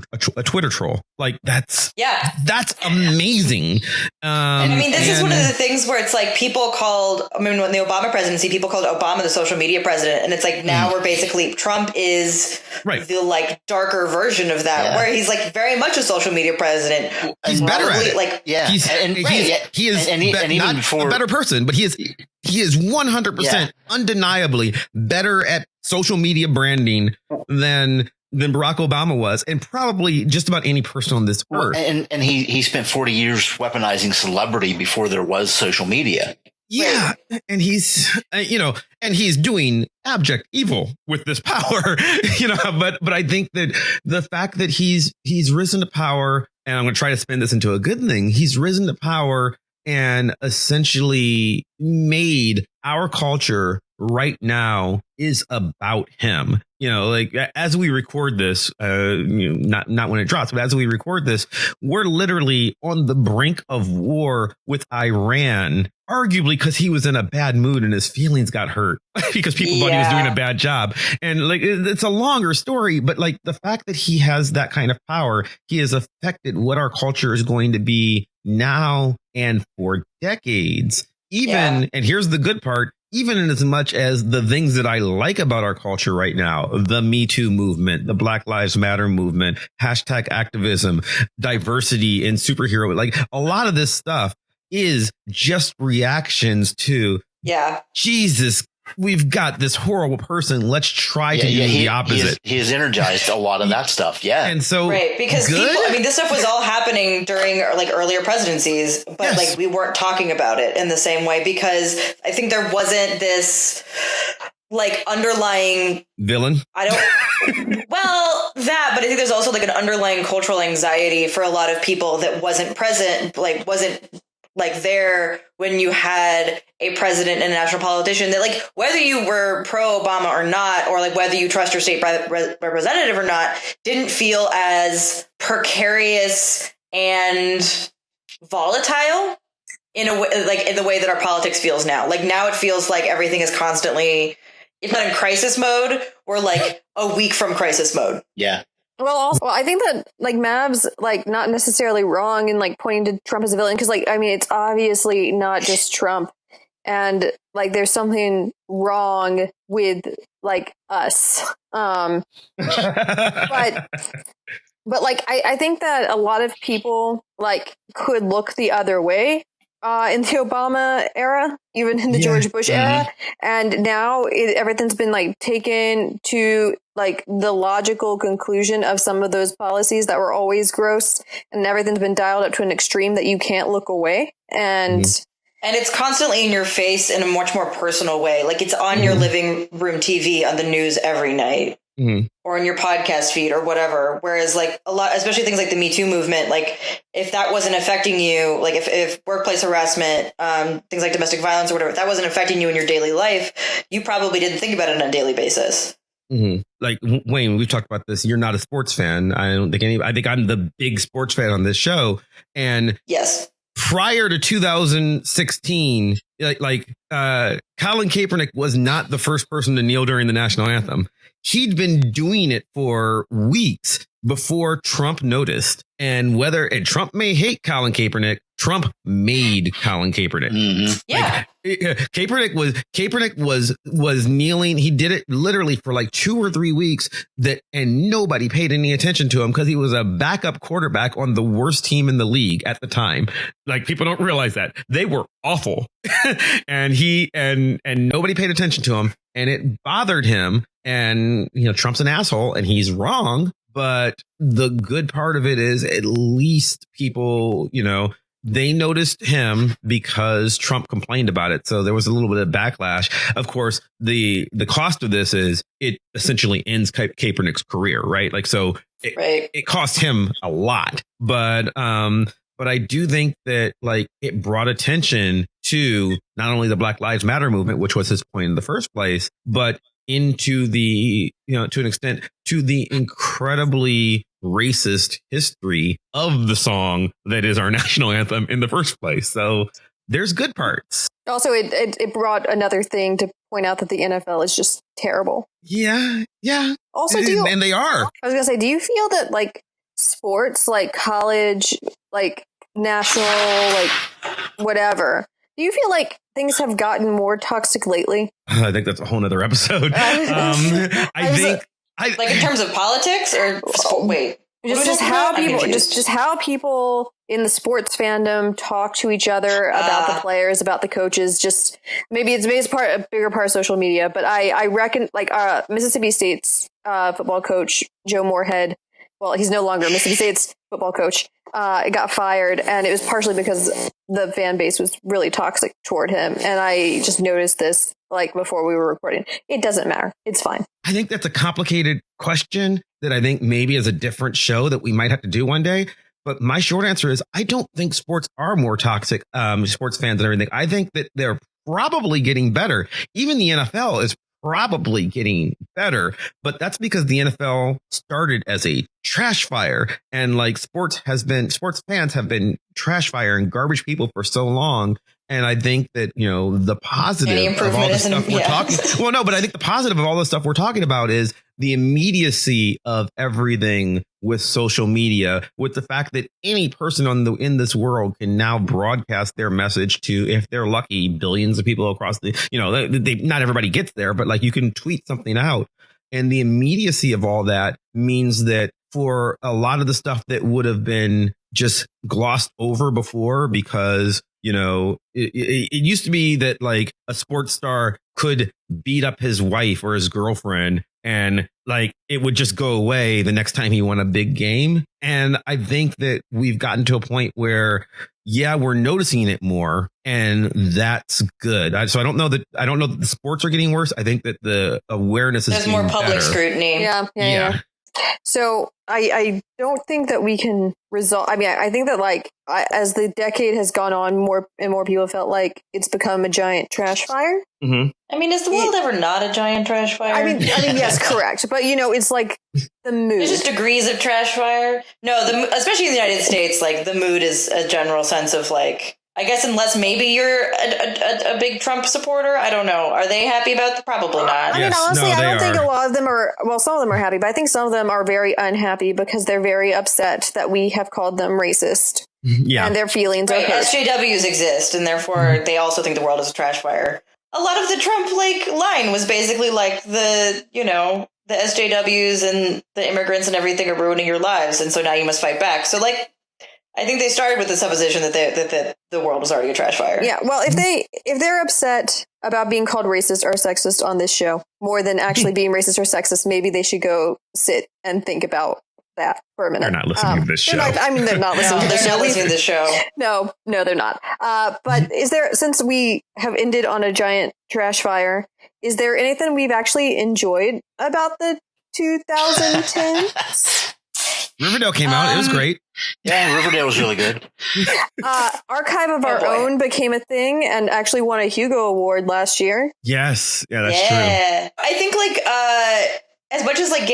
troll. Like that's amazing.
And I mean, this is one of the things where it's like when the Obama presidency, people called Obama the social media president. And it's like now we're basically, Trump is the like darker version of that, where he's like very much a social media president.
He's better at it.
Like,
He is not a better person, but he is 100% undeniably better at social media branding than Barack Obama was, and probably just about any person on this earth.
And he spent 40 years weaponizing celebrity before there was social media.
Yeah, and he's and he's doing abject evil with this power, But I think that the fact that he's risen to power, and I'm going to try to spin this into a good thing. He's risen to power and essentially made our culture right now is about him. Like as we record this, not when it drops, but as we record this, we're literally on the brink of war with Iran, arguably because he was in a bad mood and his feelings got hurt because people thought he was doing a bad job. And like, it's a longer story, but like the fact that he has that kind of power, he has affected what our culture is going to be now and for decades. And here's the good part, even in as much as the things that I like about our culture right now, the Me Too movement, the Black Lives Matter movement, hashtag activism, diversity in superhero, like a lot of this stuff is just reactions to, Jesus, we've got this horrible person. Let's try to do the opposite.
He has energized a lot of that stuff. Yeah.
And so,
because this stuff was all happening during like earlier presidencies, but like we weren't talking about it in the same way because I think there wasn't this like underlying
villain.
But I think there's also like an underlying cultural anxiety for a lot of people that wasn't present, wasn't there when you had a president and a national politician that like whether you were pro Obama or not, or like whether you trust your state representative or not, didn't feel as precarious and volatile in a way, like in the way that our politics feels now. Like now it feels like everything is constantly, if not in crisis mode, we're like a week from crisis mode.
Yeah.
Well, also, I think that like Mav's like not necessarily wrong in like pointing to Trump as a villain because like I mean it's obviously not just Trump, and like there's something wrong with like us. But like, I think that a lot of people like could look the other way in the Obama era, even in the George Bush era. And now everything's been like taken to like the logical conclusion of some of those policies that were always gross, and everything's been dialed up to an extreme that you can't look away. And
and it's constantly in your face in a much more personal way. Like it's on your living room TV on the news every night. Or in your podcast feed or whatever. Whereas like a lot, especially things like the Me Too movement, like if that wasn't affecting you, like if workplace harassment, things like domestic violence or whatever, if that wasn't affecting you in your daily life, you probably didn't think about it on a daily basis.
Like Wayne, we've talked about this. You're not a sports fan. I don't think I think I'm the big sports fan on this show. And
yes,
prior to 2016, Colin Kaepernick was not the first person to kneel during the national anthem. He'd been doing it for weeks before Trump noticed. And Trump may hate Colin Kaepernick, Trump made Colin Kaepernick.
Yeah.
Kaepernick was kneeling. He did it literally for like 2 or 3 weeks and nobody paid any attention to him because he was a backup quarterback on the worst team in the league at the time. Like people don't realize that they were awful and nobody paid attention to him and it bothered him. And, Trump's an asshole and he's wrong. But the good part of it is at least people, they noticed him because Trump complained about it. So there was a little bit of backlash. Of course, the cost of this is it essentially ends Kaepernick's career. Right. Like, so it cost him a lot. But I do think that like it brought attention to not only the Black Lives Matter movement, which was his point in the first place, but into the, to an extent, to the incredibly racist history of the song that is our national anthem in the first place. So there's good parts.
Also, it brought another thing to point out that the NFL is just terrible.
Yeah.
Also,
and they are.
I was gonna say, do you feel that like sports, like college, like national, like whatever, do you feel like things have gotten more toxic lately?
I think that's a whole nother episode. I think
like in terms of politics or wait.
Just how people in the sports fandom talk to each other about the players, about the coaches. Just maybe it's a bigger part of social media. But I reckon like Mississippi State's football coach Joe Moorhead. Well, he's no longer Mississippi State's football coach. Got fired, and it was partially because the fan base was really toxic toward him. And I just noticed this like before we were recording. It doesn't matter. It's fine.
I think that's a complicated question that I think maybe is a different show that we might have to do one day. But my short answer is I don't think sports are more toxic, sports fans and everything. I think that they're probably getting better. Even the NFL is probably getting better, but that's because the NFL started as a trash fire, and like sports fans have been trash fire and garbage people for so long. And I think that, the positive of all the stuff we're talking. Well, no, but I think the positive of all the stuff we're talking about is the immediacy of everything with social media, with the fact that any person in this world can now broadcast their message to, if they're lucky, billions of people across the, not everybody gets there, but like you can tweet something out. And the immediacy of all that means that for a lot of the stuff that would have been just glossed over before, because it used to be that like a sports star could beat up his wife or his girlfriend and like it would just go away the next time he won a big game. And I think that we've gotten to a point where, we're noticing it more, and that's good. So I don't know that the sports are getting worse. I think that the awareness is
more public
better.
Scrutiny.
Yeah. So I don't think that we can resolve. I mean, I think that like as the decade has gone on, more and more people felt like it's become a giant trash fire.
Mm-hmm.
I mean, is the world ever not a giant trash fire?
I mean, yes, correct. But it's like the mood.
There's just degrees of trash fire. No, especially in the United States, like the mood is a general sense of like, I guess unless maybe you're a big Trump supporter. I don't know. Are they happy about it? Probably not.
I mean, honestly, I don't think a lot of them are. Well, some of them are happy, but I think some of them are very unhappy because they're very upset that we have called them racist.
Yeah.
And their feelings are hurt.
SJWs exist, and therefore they also think the world is a trash fire. a lot of the Trump like line was basically like the SJWs and the immigrants and everything are ruining your lives, and so now you must fight back. So like, I think they started with the supposition that the world was already a trash fire.
Yeah, well, if they're upset about being called racist or sexist on this show more than actually being racist or sexist, maybe they should go sit and think about that for a minute.
They're not listening to this show.
They're not listening to this show.
They're not listening to this show.
No, they're not. But is there, since we have ended on a giant trash fire, is there anything we've actually enjoyed about the 2010s?
Riverdale came out. It was great.
Yeah, Riverdale was really good.
Archive of Our Own became a thing and actually won a Hugo Award last year.
Yes. Yeah, that's true.
I think like as much as like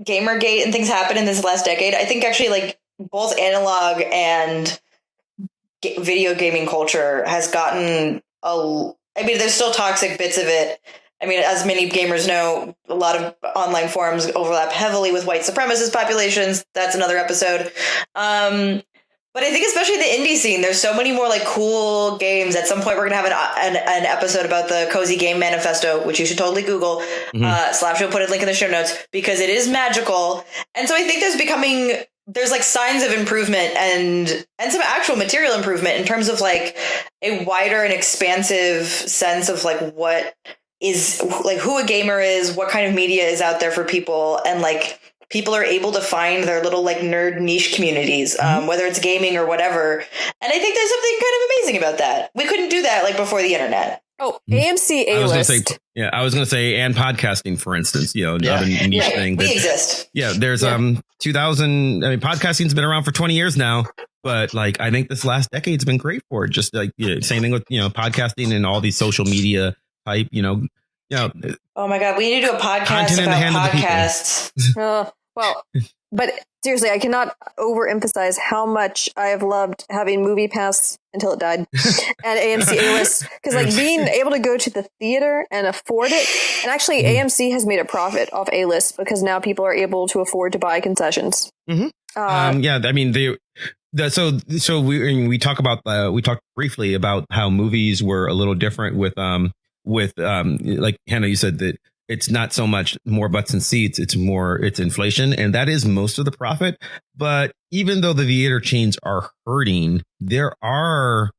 Gamergate and things happened in this last decade, I think actually like both analog and video gaming culture has gotten I mean, there's still toxic bits of it. I mean, as many gamers know, a lot of online forums overlap heavily with white supremacist populations. That's another episode. But I think especially the indie scene, there's so many more like cool games. At some point, we're going to have an episode about the Cozy Game Manifesto, which you should totally Google. Slapshot will put a link in the show notes because it is magical. And so I think there's like signs of improvement and some actual material improvement in terms of like a wider and expansive sense of like what is like who a gamer is, what kind of media is out there for people, and like people are able to find their little like nerd niche communities, whether it's gaming or whatever. And I think there's something kind of amazing about that. We couldn't do that like before the internet.
Oh, AMC A-List.
I was going to say, and podcasting, for instance, another niche thing.
We exist.
Yeah, there's 2000. I mean, podcasting's been around for 20 years now, but like I think this last decade's been great for it. Just like same thing with podcasting and all these social media type.
Oh my God, we need to do a podcast about podcasts.
Well, but seriously, I cannot overemphasize how much I have loved having Movie Pass until it died and AMC A-List, because like being able to go to the theater and afford it, and actually AMC has made a profit off A-List because now people are able to afford to buy concessions.
I mean so we talked briefly about how movies were a little different with like Hannah, you said that it's not so much more butts and seats, it's inflation, and that is most of the profit. But even though the theater chains are hurting, there are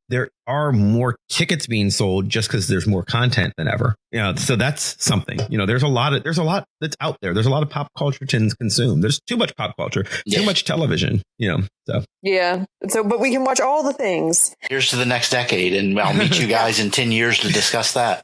more tickets being sold just because there's more content than ever. So that's something. There's a lot that's out there. There's a lot of pop culture to consume. There's too much pop culture, too much television. So
yeah. So, but we can watch all the things.
Here's to the next decade, and I'll meet you guys in 10 years to discuss that.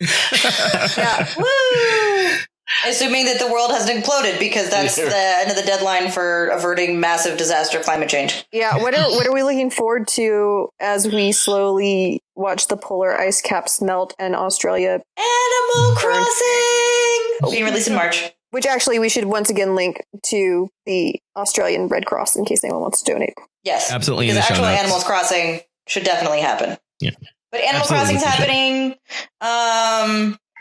Yeah.
Woo! Assuming that the world hasn't imploded, because that's the end of the deadline for averting massive disaster climate change.
Yeah, what are we looking forward to as we slowly watch the polar ice caps melt and Australia?
Animal Crossing! Being released in March.
Which actually we should once again link to the Australian Red Cross in case anyone wants to donate.
Yes.
Absolutely.
Because actual Animal Crossing should definitely happen.
Yeah.
But Animal Crossing's happening.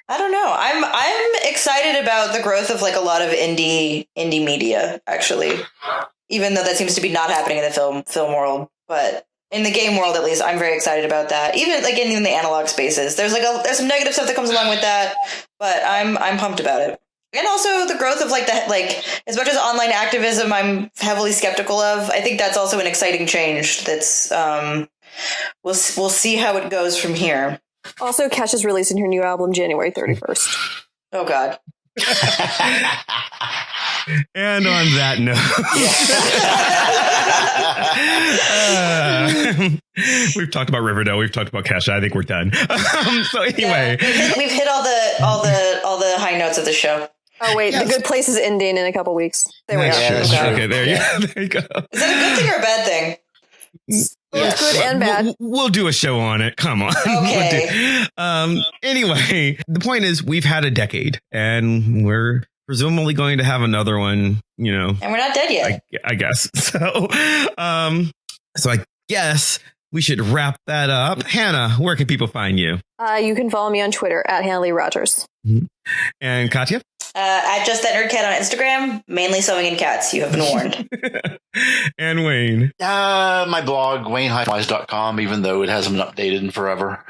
I don't know. I'm excited about the growth of like a lot of indie media, actually. Even though that seems to be not happening in the film world, but in the game world at least, I'm very excited about that. Even like in the analog spaces, there's some negative stuff that comes along with that, but I'm pumped about it. And also the growth of as much as online activism I'm heavily skeptical of, I think that's also an exciting change. That's we'll see how it goes from here.
Also, Cash is releasing her new album January 31st.
Oh, God.
And on that note, we've talked about Riverdale. We've talked about Cash. I think we're done. So anyway,
we've hit all the high notes of the show.
Oh wait, The Good Place is ending in a couple weeks. There we are.
Okay, there you go.
Is that a good thing or a bad thing?
It's good and bad.
We'll do a show on it. Come on.
Okay.
Anyway, the point is we've had a decade and we're presumably going to have another one, And
we're not dead yet.
I guess. So I guess we should wrap that up. Hannah, where can people find you?
You can follow me on Twitter at Hannah Lee Rogers.
And Katya?
At Just That Nerd Cat on Instagram, mainly sewing in cats. You have been warned.
And Wayne?
My blog, wayne-wise.com, even though it hasn't been updated in forever.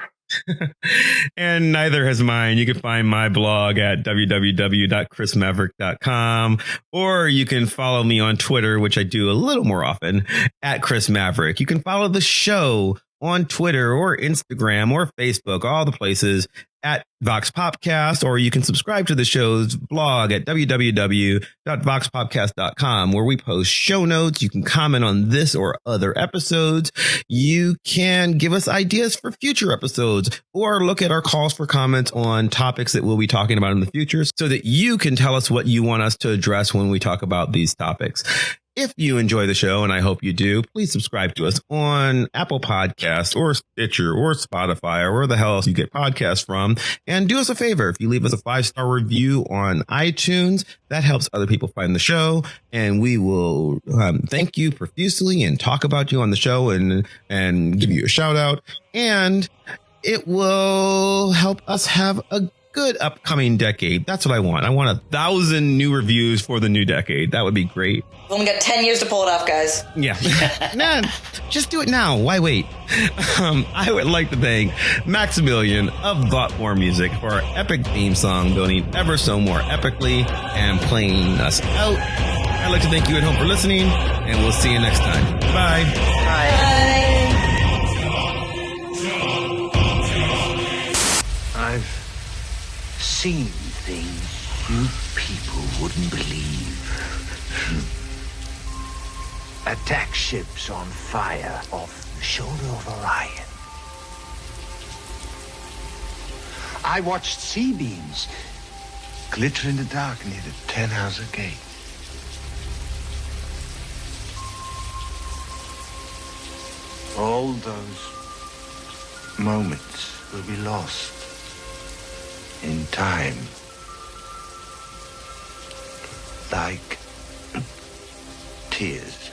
And neither has mine. You can find my blog at www.chrismaverick.com, or you can follow me on Twitter, which I do a little more often, at Chris Maverick. You can follow the show on Twitter or Instagram or Facebook, all the places, at Vox Popcast, or you can subscribe to the show's blog at www.voxpopcast.com, where we post show notes. You can comment on this or other episodes. You can give us ideas for future episodes, or look at our calls for comments on topics that we'll be talking about in the future, so that you can tell us what you want us to address when we talk about these topics. If you enjoy the show, and I hope you do, please subscribe to us on Apple Podcasts or Stitcher or Spotify or where the hell else you get podcasts from. And do us a favor. If you leave us a 5-star review on iTunes, that helps other people find the show. And we will thank you profusely and talk about you on the show and give you a shout out. And it will help us have a good upcoming decade. That's what I want. I want 1,000 new reviews for the new decade. That would be great.
We've only got 10 years to pull it off, guys.
Yeah. Nah, just do it now. Why wait? I would like to thank Maximilian of Thoughtmore Music for our epic theme song, building ever so more epically and playing us out. I'd like to thank you at home for listening, and we'll see you next time. Bye.
Bye.
I've seen things you people wouldn't believe. Attack ships on fire off the shoulder of Orion. I watched sea beams glitter in the dark near the 10-house gate. All those moments will be lost in time, like tears.